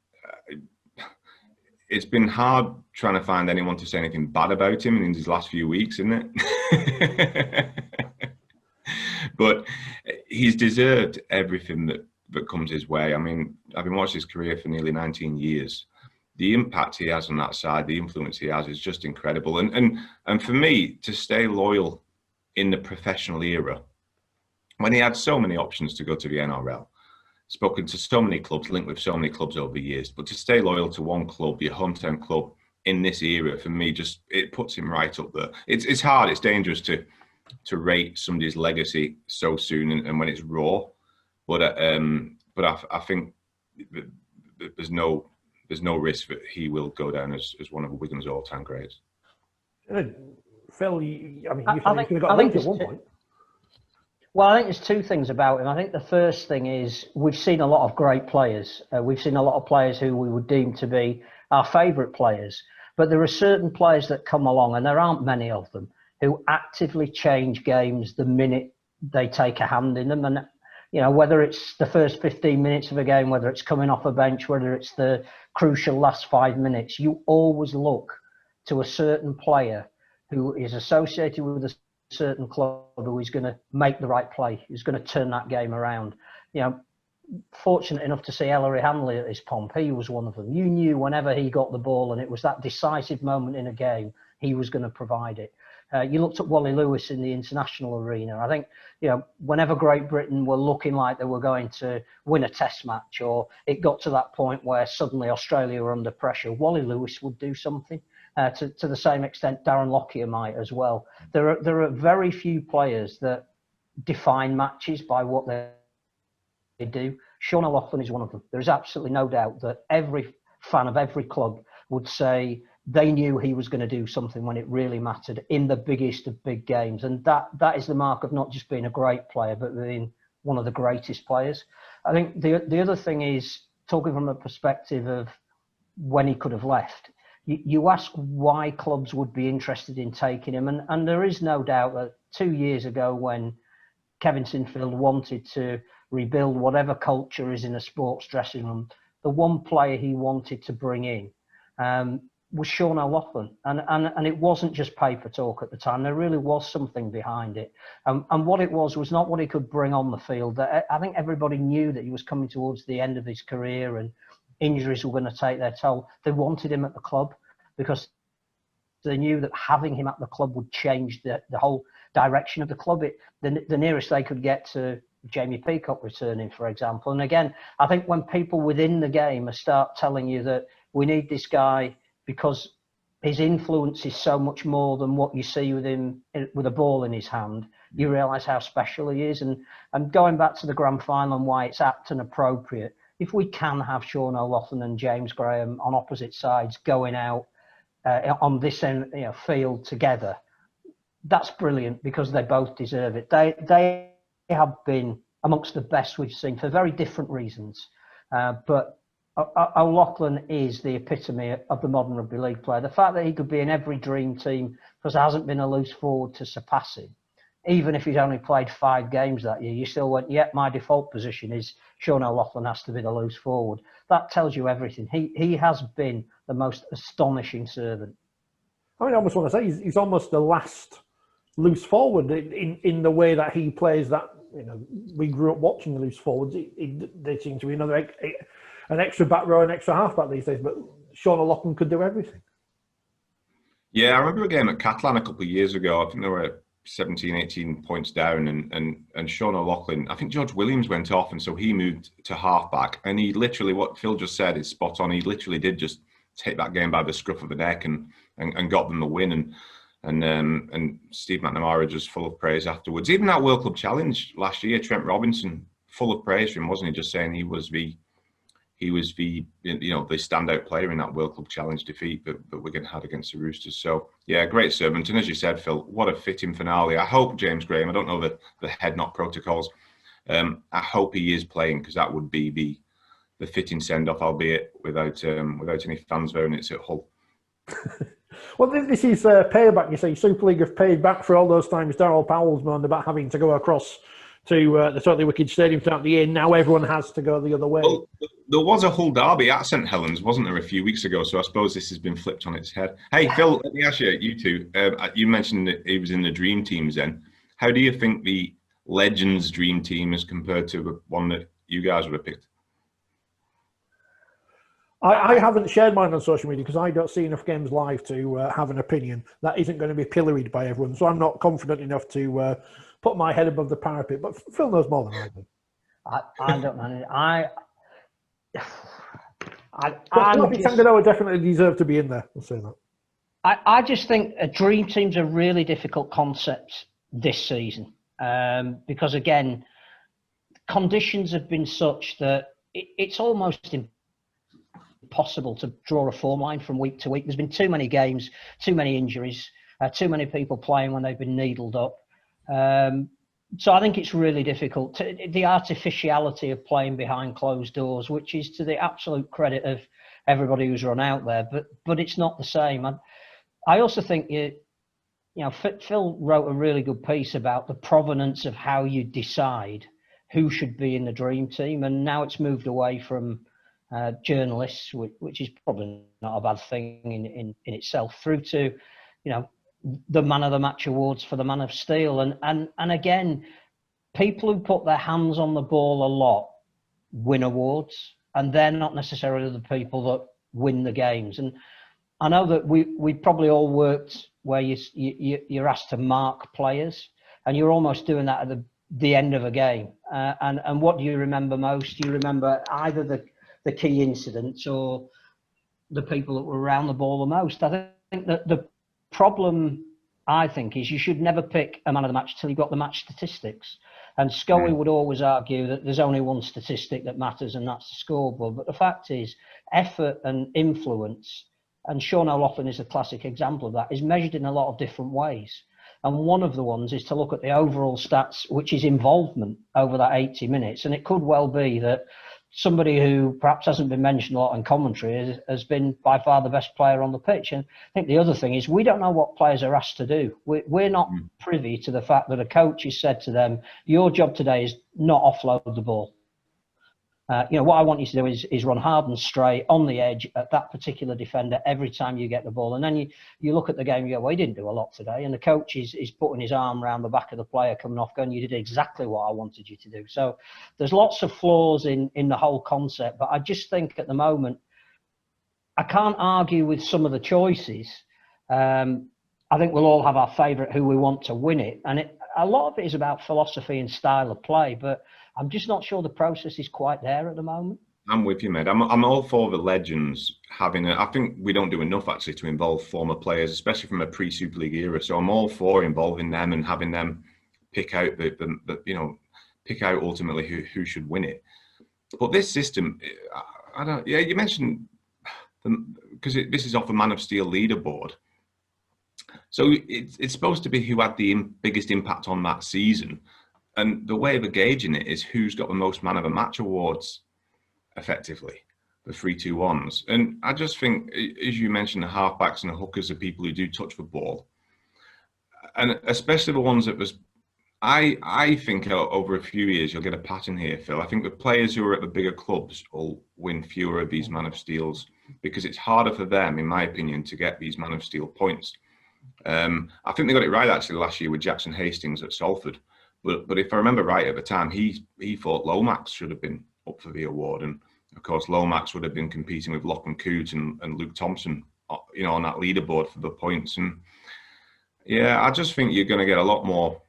C: it's been hard trying to find anyone to say anything bad about him in these last few weeks, isn't it? But he's deserved everything that comes his way. I mean, I've been watching his career for nearly 19 years. The impact he has on that side, the influence he has is just incredible. And for me, to stay loyal in the professional era, when he had so many options to go to the NRL, spoken to so many clubs, linked with so many clubs over the years, but to stay loyal to one club, your hometown club, in this era, for me, just it puts him right up there. It's hard, it's dangerous to rate somebody's legacy so soon and when it's raw, but I think there's no risk that he will go down as one of Wigan's all-time greats.
A: Phil, you said he got linked at one point.
D: Well, I think there's 2 things about him. I think the first thing is we've seen a lot of great players. We've seen a lot of players who we would deem to be our favourite players. But there are certain players that come along, and there aren't many of them, who actively change games the minute they take a hand in them. And, you know, whether it's the first 15 minutes of a game, whether it's coming off a bench, whether it's the crucial last 5 minutes, you always look to a certain player who is associated with a certain club who is going to make the right play, who's going to turn that game around. You know, fortunate enough to see Ellery Hanley at his pomp. He was one of them. You knew whenever he got the ball and it was that decisive moment in a game, he was going to provide it. You looked at Wally Lewis in the international arena. I think, you know, whenever Great Britain were looking like they were going to win a test match, or it got to that point where suddenly Australia were under pressure, Wally Lewis would do something. To the same extent, Darren Lockyer might as well. There are very few players that define matches by what they do. Sean O'Loughlin is one of them. There is absolutely no doubt that every fan of every club would say they knew he was going to do something when it really mattered in the biggest of big games. And that is the mark of not just being a great player, but being one of the greatest players. I think the other thing is, talking from the perspective of when he could have left, you ask why clubs would be interested in taking him. And there is no doubt that 2 years ago, when Kevin Sinfield wanted to rebuild whatever culture is in a sports dressing room, the one player he wanted to bring in was Sean O'Loughlin. And it wasn't just paper talk at the time. There really was something behind it. And what it was not what he could bring on the field. I think everybody knew that he was coming towards the end of his career and injuries were going to take their toll. They wanted him at the club because they knew that having him at the club would change the whole direction of the club. The nearest they could get to Jamie Peacock returning, for example. And again, I think when people within the game start telling you that we need this guy because his influence is so much more than what you see with him with a ball in his hand, you realise how special he is. And going back to the grand final and why it's apt and appropriate, if we can have Sean O'Loughlin and James Graham on opposite sides going out on this end, field together, that's brilliant because they both deserve it. They have been amongst the best we've seen for very different reasons. But O'Loughlin is the epitome of the modern rugby league player. The fact that he could be in every dream team because there hasn't been a loose forward to surpass him, even if he's only played 5 games that year, you still went, my default position is Sean O'Loughlin has to be the loose forward. That tells you everything. He has been the most astonishing servant.
A: I almost want to say he's almost the last loose forward in the way that he plays. That we grew up watching the loose forwards. They seem to be an extra back row, an extra halfback these days. But Sean O'Loughlin could do everything. Yeah,
C: I remember a game at Catalan a couple of years ago. I think they were 17, 18 points down, and Sean O'Loughlin, I think George Williams went off, and so he moved to halfback, and he literally, what Phil just said is spot on. He literally did just take that game by the scruff of the neck and got them the win, and Steve McNamara just full of praise afterwards. Even that World Club Challenge last year, Trent Robinson, full of praise for him, wasn't he? Just saying he was the standout player in that World Club Challenge defeat that Wigan had against the Roosters. So yeah, great servant. And as you said, Phil, what a fitting finale. I hope James Graham, I don't know the head knock protocols. I hope he is playing, because that would be the fitting send off, albeit without any fans voting it at Hull.
A: Well, this is payback. You see, Super League have paid back for all those times Darryl Powell's moaned about having to go across to the Totally Wicked Stadium throughout the year. Now everyone has to go the other way. Well,
C: there was a Hull derby at St Helens, wasn't there, a few weeks ago? So I suppose this has been flipped on its head. Hey, Phil, let me ask you two. You mentioned that he was in the dream teams then. How do you think the Legends dream team is compared to the one that you guys would have picked?
A: I haven't shared mine on social media because I don't see enough games live to have an opinion. That isn't going to be pilloried by everyone. So I'm not confident enough to put my head above the parapet. But Phil knows more than I do.
D: I don't know.
A: I think Sanganoa definitely deserve to be in there. I'll say that.
D: I just think a dream team's a really difficult concept this season because, again, conditions have been such that it's almost impossible to draw a form line from week to week. There's been too many games, too many injuries, too many people playing when they've been needled up. So I think it's really difficult. The artificiality of playing behind closed doors, which is to the absolute credit of everybody who's run out there, but it's not the same. I also think Phil wrote a really good piece about the provenance of how you decide who should be in the dream team, and now it's moved away from journalists, which is probably not a bad thing in itself, through to the Man of the Match awards for the Man of Steel, and again, people who put their hands on the ball a lot win awards, and they're not necessarily the people that win the games. And I know that we probably all worked where you're asked to mark players, and you're almost doing that at the end of a game. And what do you remember most? You remember either the key incidents or the people that were around the ball the most. I think that the problem, I think, is you should never pick a man of the match till you've got the match statistics. And Scully would always argue that there's only one statistic that matters, and that's the scoreboard. But the fact is, effort and influence, and Sean O'Loughlin is a classic example of that, is measured in a lot of different ways. And one of the ones is to look at the overall stats, which is involvement over that 80 minutes. And it could well be that somebody who perhaps hasn't been mentioned a lot in commentary has been by far the best player on the pitch. And I think the other thing is we don't know what players are asked to do. We're not privy to the fact that a coach has said to them, your job today is not offload the ball. What I want you to do is run hard and straight on the edge at that particular defender every time you get the ball. And then you look at the game, you go, well, he didn't do a lot today. And the coach is putting his arm around the back of the player coming off, going, you did exactly what I wanted you to do. So there's lots of flaws in the whole concept. But I just think at the moment, I can't argue with some of the choices. I think we'll all have our favourite who we want to win it. And a lot of it is about philosophy and style of play. But I'm just not sure the process is quite there at the moment.
C: I'm with you, mate. I'm all for the Legends having I think we don't do enough actually to involve former players, especially from a pre-Super League era. So I'm all for involving them and having them pick out pick out ultimately who should win it. But this system, you mentioned because this is off a Man of Steel leaderboard. So it's supposed to be who had the biggest impact on that season. And the way of gauging it is who's got the most man of a match awards, effectively, the 3-2-1s. And I just think, as you mentioned, the halfbacks and the hookers are people who do touch the ball. And especially the ones that was, I think over a few years, you'll get a pattern here, Phil. I think the players who are at the bigger clubs will win fewer of these Man of Steels because it's harder for them, in my opinion, to get these Man of Steel points. I think they got it right, actually, last year with Jackson Hastings at Salford. But if I remember right at the time, he thought Lomax should have been up for the award. And, of course, Lomax would have been competing with Lachlan Coote and Luke Thompson, on that leaderboard for the points. And, yeah, I just think you're going to get a lot more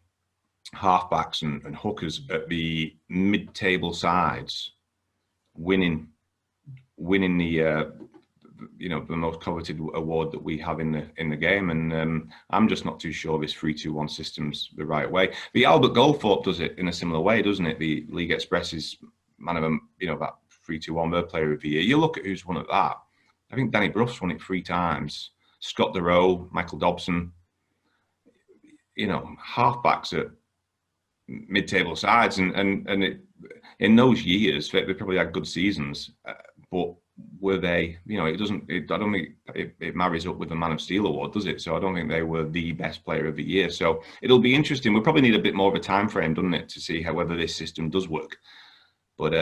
C: halfbacks and hookers at the mid-table sides winning the the most coveted award that we have in the game. And I'm just not too sure this 3-2-1 system's the right way. The Albert Goldthorpe does it in a similar way, doesn't it? The League Express's man of that 3-2-1, their player of the year. You look at who's won at that. I think Danny Bruff's won it 3 times. Scott DeRoe, Michael Dobson. Halfbacks at mid-table sides, and it, in those years they probably had good seasons, but were they? It doesn't. I don't think it marries up with the Man of Steel award, does it? So I don't think they were the best player of the year. So it'll be interesting. We'll probably need a bit more of a time frame, doesn't it, to see whether this system does work. But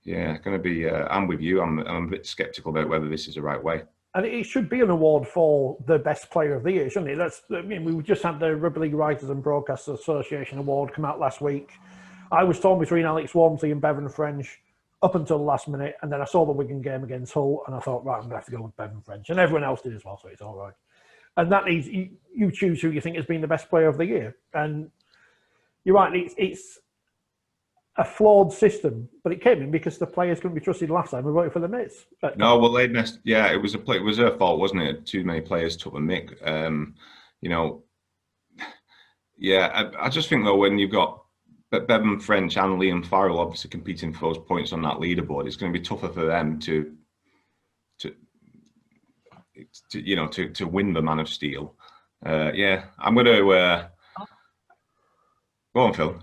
C: yeah, going to be. I'm with you. I'm a bit sceptical about whether this is the right way.
A: And it should be an award for the best player of the year, shouldn't it? We just had the Rugby League Writers and Broadcasters Association award come out last week. I was torn between Alex Walmsley and Bevan French up until the last minute, and then I saw the Wigan game against Hull, and I thought, right, I'm going to have to go with Bevan French, and everyone else did as well, so it's all right. And that is, you choose who you think has been the best player of the year, and you're right, it's a flawed system, but it came in because the players couldn't be trusted last time. We voted for the Mits.
C: No, well, they messed. Yeah, it was their fault, wasn't it? Too many players took the mick. Yeah, I just think though, when you've got Bevan French and Liam Farrell obviously competing for those points on that leaderboard, it's going to be tougher for them to win the Man of Steel. Yeah, I'm going to go on, Phil.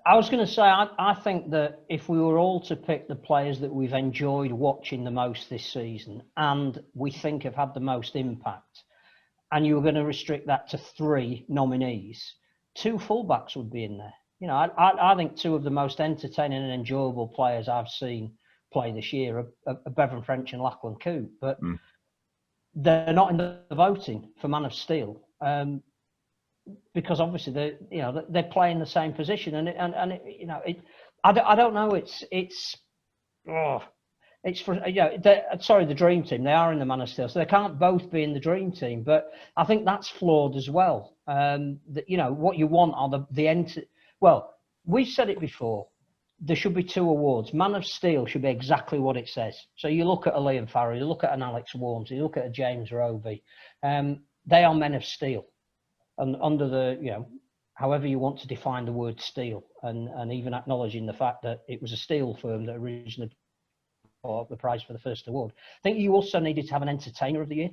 D: I was going to say, I think that if we were all to pick the players that we've enjoyed watching the most this season and we think have had the most impact, and you were going to restrict that to 3 nominees, 2 fullbacks would be in there. I think 2 of the most entertaining and enjoyable players I've seen play this year are Bevan French and Lachlan Coote, but they're not in the voting for Man of Steel. Because obviously they're playing the same position, I don't know. It's for the dream team. They are in the Man of Steel, so they can't both be in the dream team. But I think that's flawed as well. What you want are well, we've said it before. There should be 2 awards. Man of Steel should be exactly what it says. So you look at a Liam Farrell, you look at an Alex Walmsley, you look at a James Roby. They are men of steel. And under the, however you want to define the word steel, and even acknowledging the fact that it was a steel firm that originally brought up the prize for the first award. I think you also needed to have an entertainer of the year.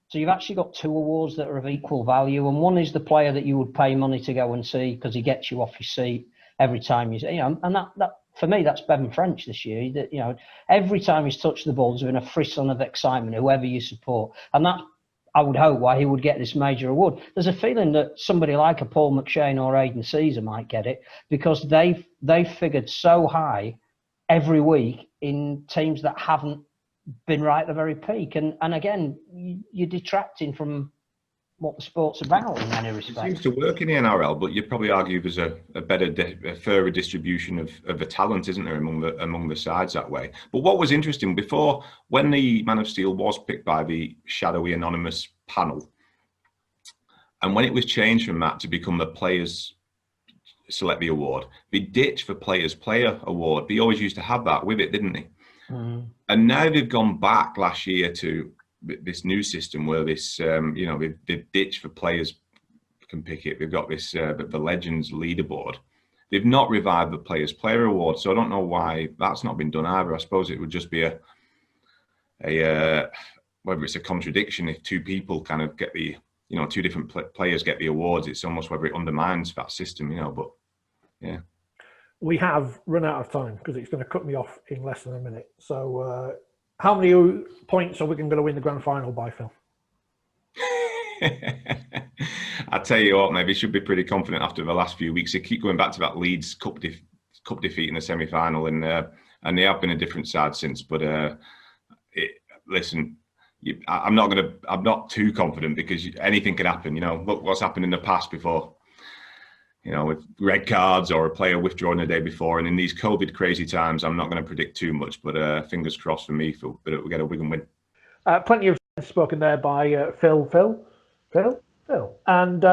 D: So you've actually got 2 awards that are of equal value, and one is the player that you would pay money to go and see because he gets you off your seat every time and that for me, that's Bevan French this year. That every time he's touched the ball, there's been a frisson of excitement, whoever you support, and that. I would hope why he would get this major award. There's a feeling that somebody like a Paul McShane or Aidan Caesar might get it because they've figured so high every week in teams that haven't been right at the very peak. And again, you're detracting from what the sport's about in many respects.
C: It seems to work in the NRL, but you'd probably argue there's a fairer distribution of the talent, isn't there, among the sides that way. But what was interesting before, when the Man of Steel was picked by the shadowy anonymous panel, and when it was changed from that to become the players select the award, they ditched the players player award. They always used to have that with it, didn't they? And now they've gone back last year to this new system where this, they've ditched for players can pick it. They've got this, the Legends leaderboard. They've not revived the Players Player Award, so I don't know why that's not been done either. I suppose it would just be whether it's a contradiction if two people kind of get the, two different players get the awards. It's almost whether it undermines that system, but yeah.
A: We have run out of time because it's going to cut me off in less than a minute. So how many points are we going to win the grand final by, Phil?
C: I tell you what, maybe should be pretty confident after the last few weeks. They keep going back to that Leeds Cup defeat in the semi-final, and they have been a different side since. But listen, I'm not too confident because anything can happen. Look what's happened in the past before. With red cards or a player withdrawing the day before, and in these COVID crazy times, I'm not going to predict too much. But fingers crossed for me, but we get a Wigan win.
A: Plenty of spoken there by Phil, and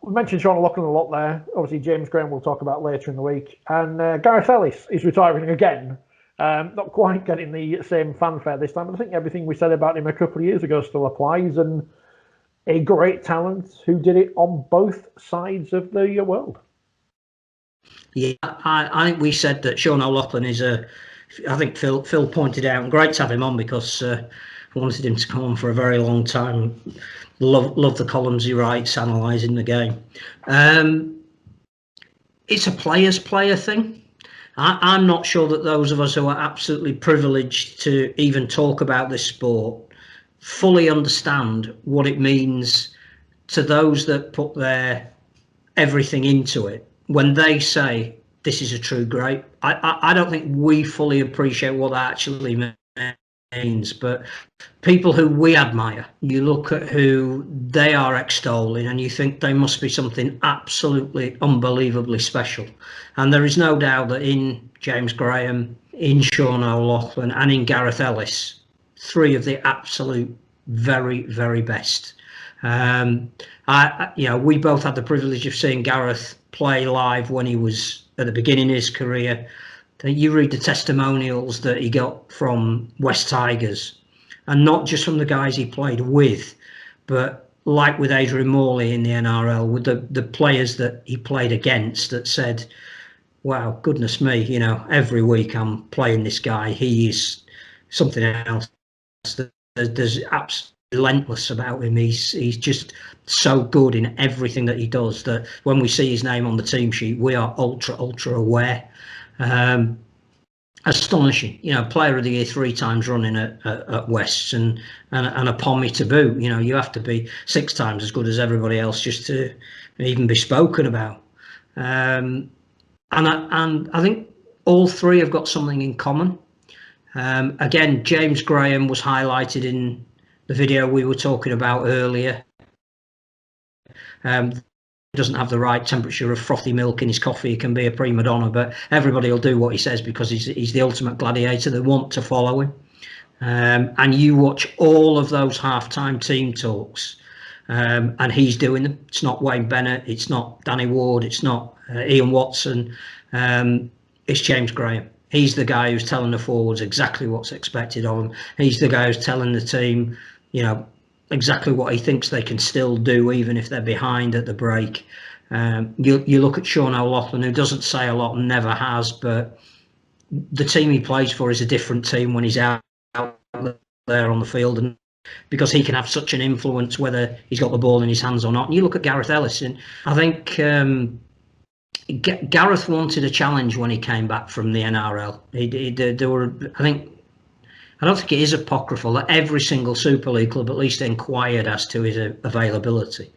A: we mentioned Sean O'Loughlin a lot there. Obviously, James Graham we'll talk about later in the week, and Gareth Ellis is retiring again. Not quite getting the same fanfare this time, but I think everything we said about him a couple of years ago still applies, and a great talent who did it on both sides of the world.
B: Yeah, I think we said that Sean O'Loughlin is I think Phil pointed out, and great to have him on because I wanted him to come on for a very long time. Love the columns he writes analysing the game. It's a player's player thing. I'm not sure that those of us who are absolutely privileged to even talk about this sport fully understand what it means to those that put their everything into it. When they say this is a true great, I don't think we fully appreciate what that actually means. But people who we admire, you look at who they are extolling and you think they must be something absolutely unbelievably special. And there is no doubt that in James Graham, in Sean O'Loughlin and in Gareth Ellis, three of the absolute very, very best. We both had the privilege of seeing Gareth play live when he was at the beginning of his career. You read the testimonials that he got from West Tigers, and not just from the guys he played with, but like with Adrian Morley in the NRL, with the players that he played against that said, wow, goodness me, every week I'm playing this guy. He is something else. There's absolutely relentless about him. He's just so good in everything that he does that when we see his name on the team sheet, we are ultra aware. Astonishing, player of the year 3 times running at Wests and a Pommy to boot. You have to be 6 times as good as everybody else just to even be spoken about. And I think all three have got something in common. Again, James Graham was highlighted in the video we were talking about earlier. He doesn't have the right temperature of frothy milk in his coffee. He can be a prima donna, but everybody will do what he says because he's the ultimate gladiator. They want to follow him. And you watch all of those halftime team talks, and he's doing them. It's not Wayne Bennett. It's not Danny Ward. It's not Ian Watson. It's James Graham. He's the guy who's telling the forwards exactly what's expected of them. He's the guy who's telling the team, exactly what he thinks they can still do, even if they're behind at the break. You look at Sean O'Loughlin, who doesn't say a lot and never has, but the team he plays for is a different team when he's out there on the field, and because he can have such an influence whether he's got the ball in his hands or not. And you look at Gareth Ellis, and I think Gareth wanted a challenge when he came back from the NRL. There were, I don't think it is apocryphal that every single Super League club at least inquired as to his availability.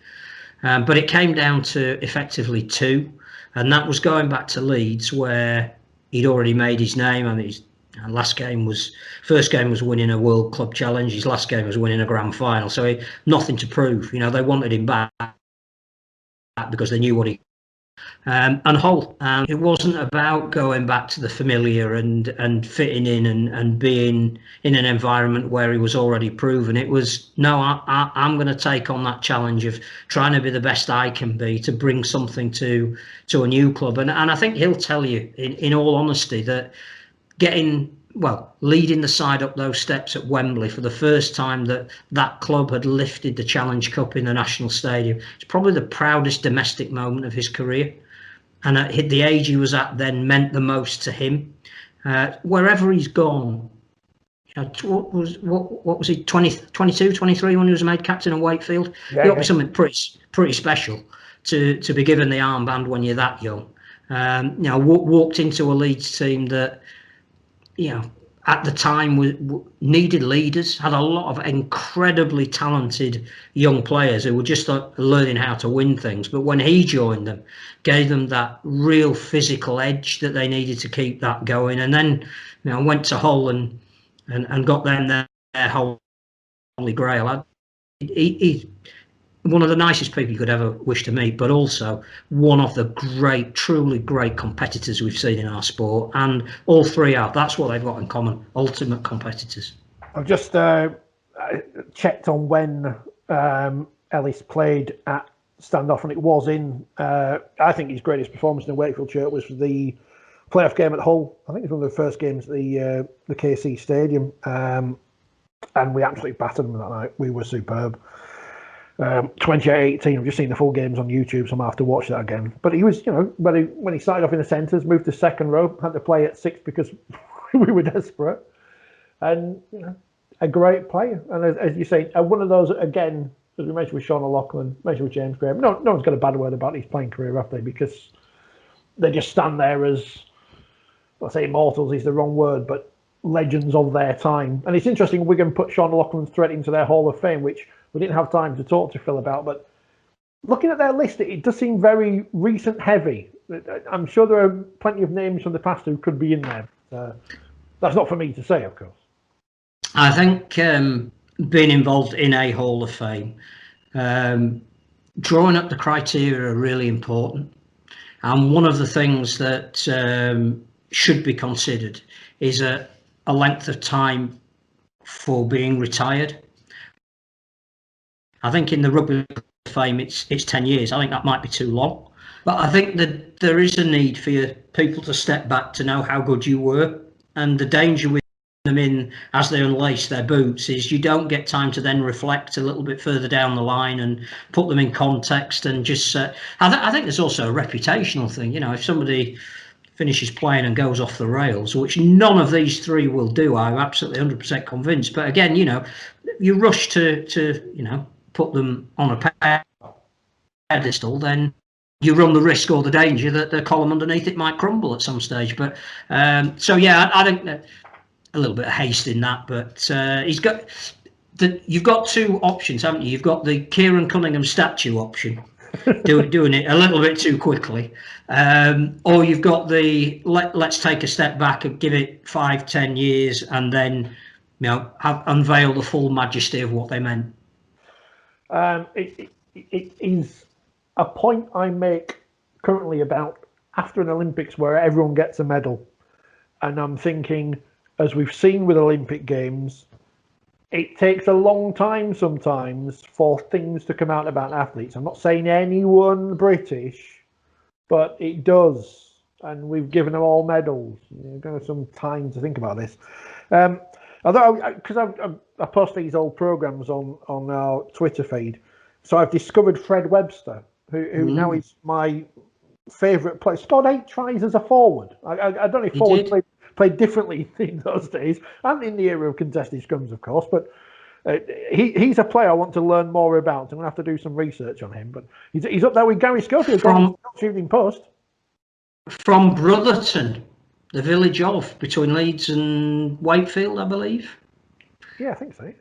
B: But it came down to effectively 2, and that was going back to Leeds, where he'd already made his name. I mean, his first game was winning a World Club Challenge. His last game was winning a grand final. So nothing to prove. They wanted him back because they knew what he. And Hull. It wasn't about going back to the familiar and fitting in and being in an environment where he was already proven. It was, no, I'm going to take on that challenge of trying to be the best I can be to bring something to a new club. And I think he'll tell you, in all honesty, that leading the side up those steps at Wembley for the first time that club had lifted the Challenge Cup in the National Stadium, it's probably the proudest domestic moment of his career. And at the age he was at then meant the most to him. Wherever he's gone, What was he, 22, 23 when he was made captain of Wakefield?
A: Yeah,
B: It ought to be something pretty special to be given the armband when you're that young. Walked into a Leeds team that, at the time needed leaders, had a lot of incredibly talented young players who were just learning how to win things. But when he joined them, gave them that real physical edge that they needed to keep that going. And then, went to Hull and got them their holy grail. He's one of the nicest people you could ever wish to meet, but also one of the truly great competitors we've seen in our sport. And all three are. That's what they've got in common. Ultimate competitors.
A: I've just checked on when Ellis played at Standoff, and it was in, I think his greatest performance in the Wakefield shirt was for the playoff game at Hull. I think it was one of the first games at the KC Stadium, and we absolutely battered them that night. We were superb. 28-18. I've just seen the full games on YouTube, so I'm gonna have to watch that again. But he was, when he started off in the centres, moved to second row, had to play at 6 because we were desperate, and a great player. And as you say, one of those again, as we mentioned with Sean O'Loughlin, mentioned with James Graham. No one's got a bad word about his playing career, have they? Because they just stand there as, I'll say immortals is the wrong word, but legends of their time. And it's interesting, Wigan put Sean O'Loughlin's threat into their Hall of Fame, which we didn't have time to talk to Phil about, but looking at their list, it does seem very recent heavy. I'm sure there are plenty of names from the past who could be in there. That's not for me to say, of course.
B: I think being involved in a Hall of Fame, drawing up the criteria are really important. And one of the things that should be considered is a length of time for being retired. I think in the Rugby League Fame it's 10 years. I think that might be too long. But I think that there is a need for people to step back to know how good you were. And the danger with them in as they unlace their boots is you don't get time to then reflect a little bit further down the line and put them in context and just I think there's also a reputational thing. If somebody finishes playing and goes off the rails, which none of these three will do, I'm absolutely 100% convinced. But again, you rush to put them on a pedestal, then you run the risk or the danger that the column underneath it might crumble at some stage. But I think a little bit of haste in that. But you've got two options, haven't you? You've got the Kieran Cunningham statue option, doing it a little bit too quickly, or you've got the let's take a step back and give it 5-10 years and then unveil the full majesty of what they meant.
A: It is a point I make currently about after an Olympics where everyone gets a medal, and I'm thinking, as we've seen with Olympic Games, it takes a long time sometimes for things to come out about athletes. I'm not saying anyone British, but it does, and we've given them all medals. You've got some time to think about this. Although, because I post these old programs on our Twitter feed, so I've discovered Fred Webster, who now is my favourite player. Scored 8 tries as a forward. I don't know if forwards played differently in those days, and in the era of contested scrums, of course. But he's a player I want to learn more about. I'm going to have to do some research on him. But he's up there with Gary Schofield from shooting post. From
B: Brotherton, the village of between Leeds and Wakefield, I believe.
A: Yeah, I think so.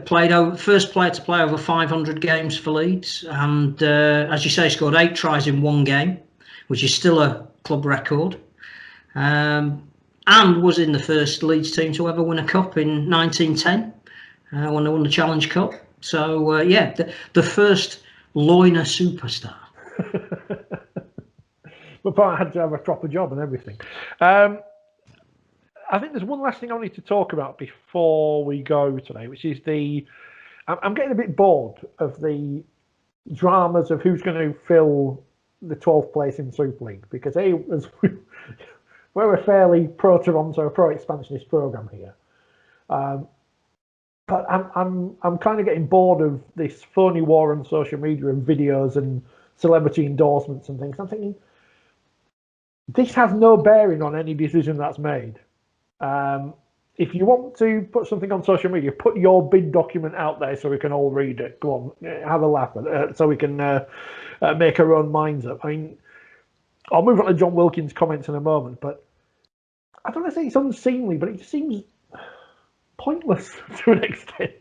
B: Played first player to play over 500 games for Leeds, and as you say, scored 8 tries in 1 game, which is still a club record. And was in the first Leeds team to ever win a cup in 1910 when they won the Challenge Cup. So the first Loiner superstar.
A: But I had to have a proper job and everything. I think there's one last thing I need to talk about before we go today, which is I'm getting a bit bored of the dramas of who's going to fill the 12th place in Super League, because we're a fairly pro-Toronto, pro-expansionist program here. But I'm kind of getting bored of this phony war on social media and videos and celebrity endorsements and things. I'm thinking, this has no bearing on any decision that's made. if you want to put something on social media, put your bid document out there so we can all read it. Go on, have a laugh at it, so we can make our own minds up. I mean, I'll move on to John Wilkins' comments in a moment, but I don't want to say it's unseemly, but it just seems pointless to an extent.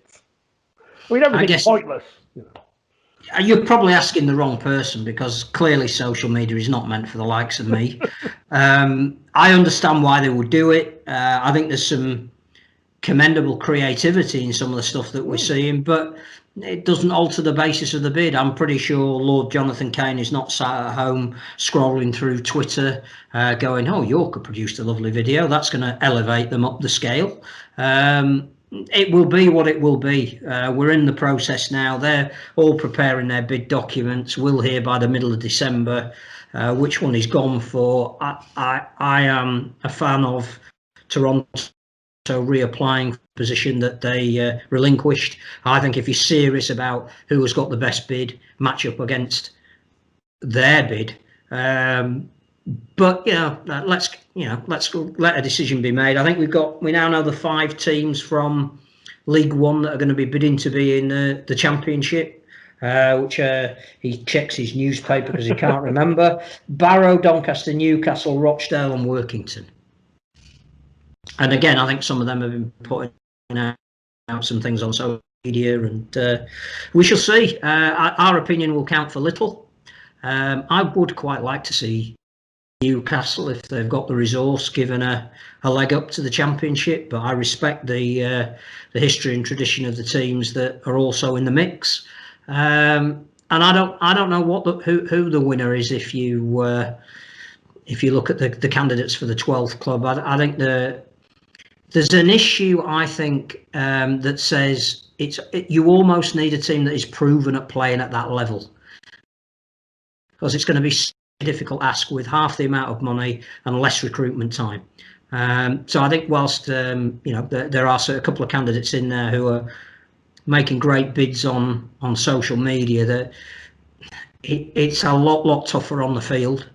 A: I mean, everything's pointless. You know.
B: You're probably asking the wrong person, because clearly social media is not meant for the likes of me. I understand why they would do it. I think there's some commendable creativity in some of the stuff that we're seeing, but it doesn't alter the basis of the bid. I'm pretty sure Lord Jonathan Kane is not sat at home scrolling through Twitter going, oh, York have produced a lovely video, that's going to elevate them up the scale. It will be what it will be. We're in the process now. They're all preparing their bid documents. We'll hear by the middle of December which one is gone for. I am a fan of Toronto reapplying for the position that they relinquished. I think if you're serious about who has got the best bid, match up against their bid. But let's let a decision be made. I think we now know the 5 teams from League One that are going to be bidding to be in the Championship, which he checks his newspaper because he can't remember. Barrow, Doncaster, Newcastle, Rochdale and Workington. And again, I think some of them have been putting out some things on social media, and we shall see. Our opinion will count for little. I would quite like to see Newcastle, if they've got the resource, given a leg up to the Championship, but I respect the history and tradition of the teams that are also in the mix. And I don't know who the winner is if you look at the candidates for the 12th club. I think there's an issue, I think, that says you almost need a team that is proven at playing at that level, because it's going to be a difficult ask with half the amount of money and less recruitment time. So I think whilst there are a couple of candidates in there who are making great bids on social media, that it's a lot tougher on the field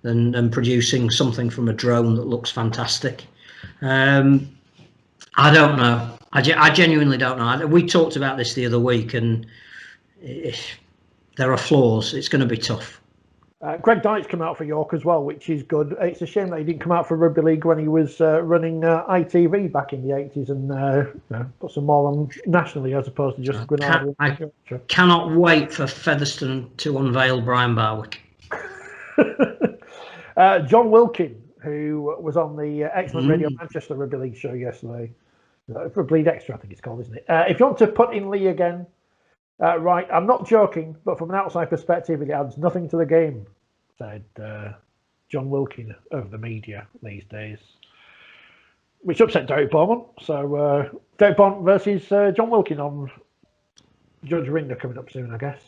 B: than producing something from a drone that looks fantastic. I don't know. I genuinely don't know. We talked about this the other week, and there are flaws. It's going to be tough.
A: Greg Dyke's come out for York as well, which is good. It's a shame that he didn't come out for Rugby League when he was running ITV back in the 80s and put some more on nationally as opposed to just Grenada.
B: I cannot wait for Featherstone to unveil Brian Barwick.
A: John Wilkin, who was on the excellent Radio Manchester Rugby League show yesterday, for Bleed Extra, I think it's called, isn't it? If you want to put in Lee again, right, I'm not joking, but from an outside perspective, it adds nothing to the game, said John Wilkin of the media these days, which upset Derek Bowman. So Derek Bowman versus John Wilkin on Judge Rinder coming up soon, I guess.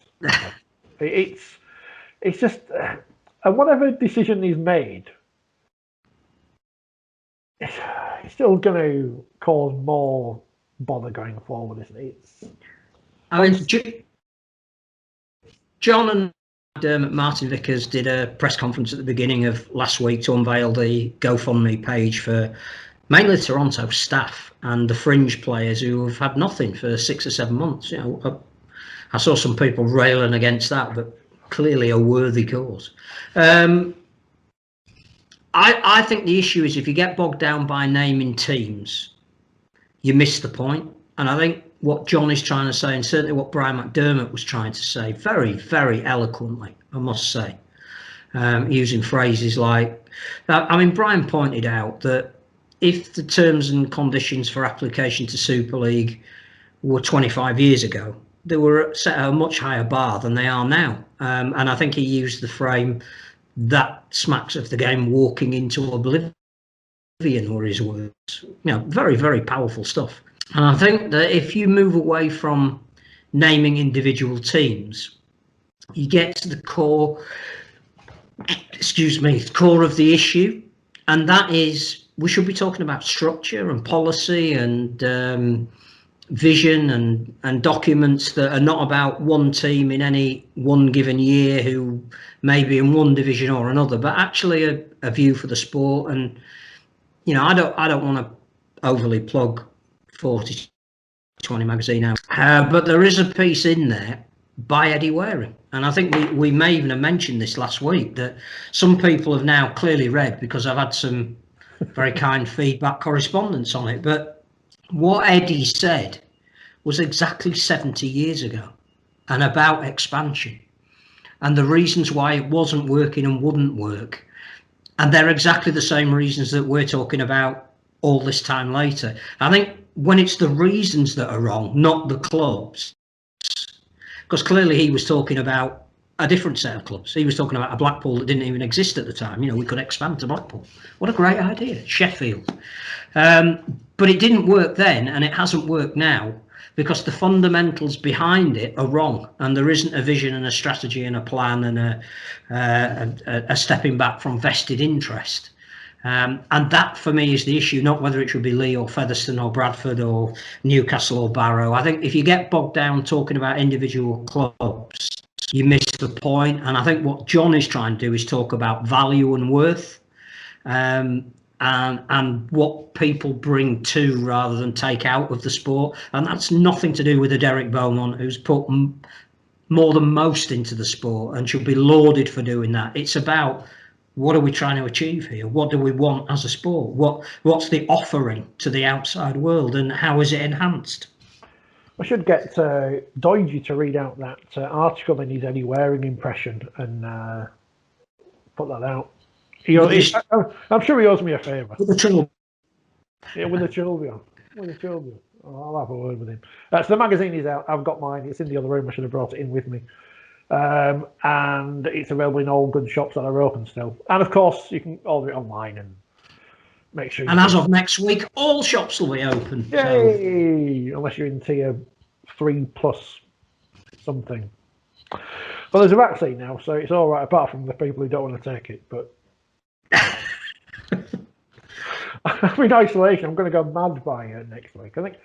A: It's just, and whatever decision is made, it's still going to cause more bother going forward, isn't it?
B: I mean, John and Martin Vickers did a press conference at the beginning of last week to unveil the GoFundMe page for mainly Toronto staff and the fringe players who have had nothing for 6 or 7 months. I saw some people railing against that, but clearly a worthy cause. I think the issue is if you get bogged down by naming teams, you miss the point. And I think what John is trying to say, and certainly what Brian McDermott was trying to say, very, very eloquently, I must say, using phrases like, Brian pointed out that if the terms and conditions for application to Super League were 25 years ago, they were set at a much higher bar than they are now. And I think he used the frame that smacks of the game walking into oblivion, were his words. Very, very powerful stuff. And I think that if you move away from naming individual teams, you get to the core of the issue. And that is, we should be talking about structure and policy and vision and documents that are not about one team in any one given year who may be in one division or another, but actually a view for the sport. And I don't want to overly plug 4020 magazine out. But there is a piece in there by Eddie Waring. And I think we may even have mentioned this last week, that some people have now clearly read, because I've had some very kind feedback correspondence on it. But what Eddie said was exactly 70 years ago, and about expansion and the reasons why it wasn't working and wouldn't work. And they're exactly the same reasons that we're talking about all this time later. I think when it's the reasons that are wrong, not the clubs, because clearly he was talking about a different set of clubs. He was talking about a Blackpool that didn't even exist at the time. You know, we could expand to Blackpool. What a great idea. Sheffield. But it didn't work then, and it hasn't worked now, because the fundamentals behind it are wrong, and there isn't a vision and a strategy and a plan and a stepping back from vested interest. And that for me is the issue, not whether it should be Lee or Featherstone or Bradford or Newcastle or Barrow. I think if you get bogged down talking about individual clubs, you miss the point. And I think what John is trying to do is talk about value and worth, and what people bring to rather than take out of the sport. And that's nothing to do with a Derek Beaumont, who's put more than most into the sport and should be lauded for doing that. It's about, what are we trying to achieve here? What do we want as a sport? What's the offering to the outside world, and how is it enhanced?
A: I should get Doidgy to read out that article in his Eddie Waring impression and put that out. I'm sure he owes me a favour.
B: With the children.
A: Yeah, with the children. With the children. I'll have a word with him. So the magazine is out. I've got mine. It's in the other room. I should have brought it in with me. And it's available in all good shops that are open still. And of course, you can order it online and make sure.
B: And as of next week, all shops will be open.
A: Yay! So. Unless you're in tier 3+ something. Well, there's a vaccine now, so it's all right. Apart from the people who don't want to take it, but I'm in isolation. I'm going to go mad by next week. I think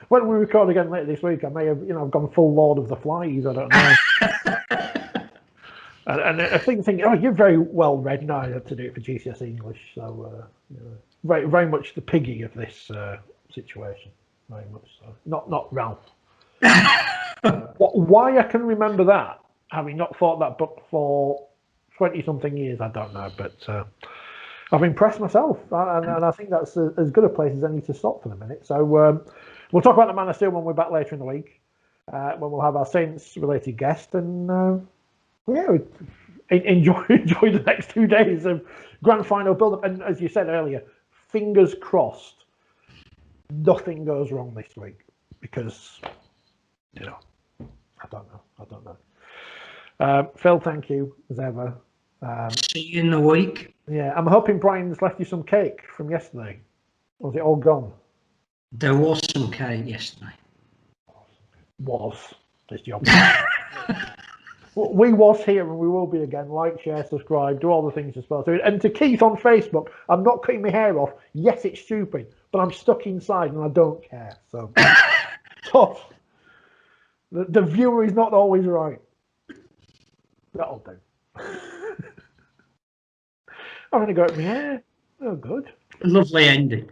A: when we record again later this week, I may have, I've gone full Lord of the Flies. I don't know. and I think, oh, you're very well read. No, I had to do it for GCSE English, so very, very much the piggy of this situation. Very much so. Not Ralph. Why I can remember that, having not fought that book for 20-something years, I don't know, but I've impressed myself, and I think that's as good a place as any to stop for the minute. So we'll talk about the Man of Steel when we're back later in the week, when we'll have our Saints-related guest, and enjoy the next 2 days of grand final build-up. And as you said earlier, fingers crossed, nothing goes wrong this week, because I don't know. Phil, thank you as ever.
B: See you in the week.
A: Yeah, I'm hoping Brian's left you some cake from yesterday. Or was it all gone?
B: There was some cake yesterday.
A: This job. We was here and we will be again. Like, share, subscribe, do all the things you're supposed to. And to Keith on Facebook, I'm not cutting my hair off. Yes, it's stupid, but I'm stuck inside and I don't care. So tough. The viewer is not always right. That'll do. I'm going to go at my hair. Oh, good.
B: Lovely ending.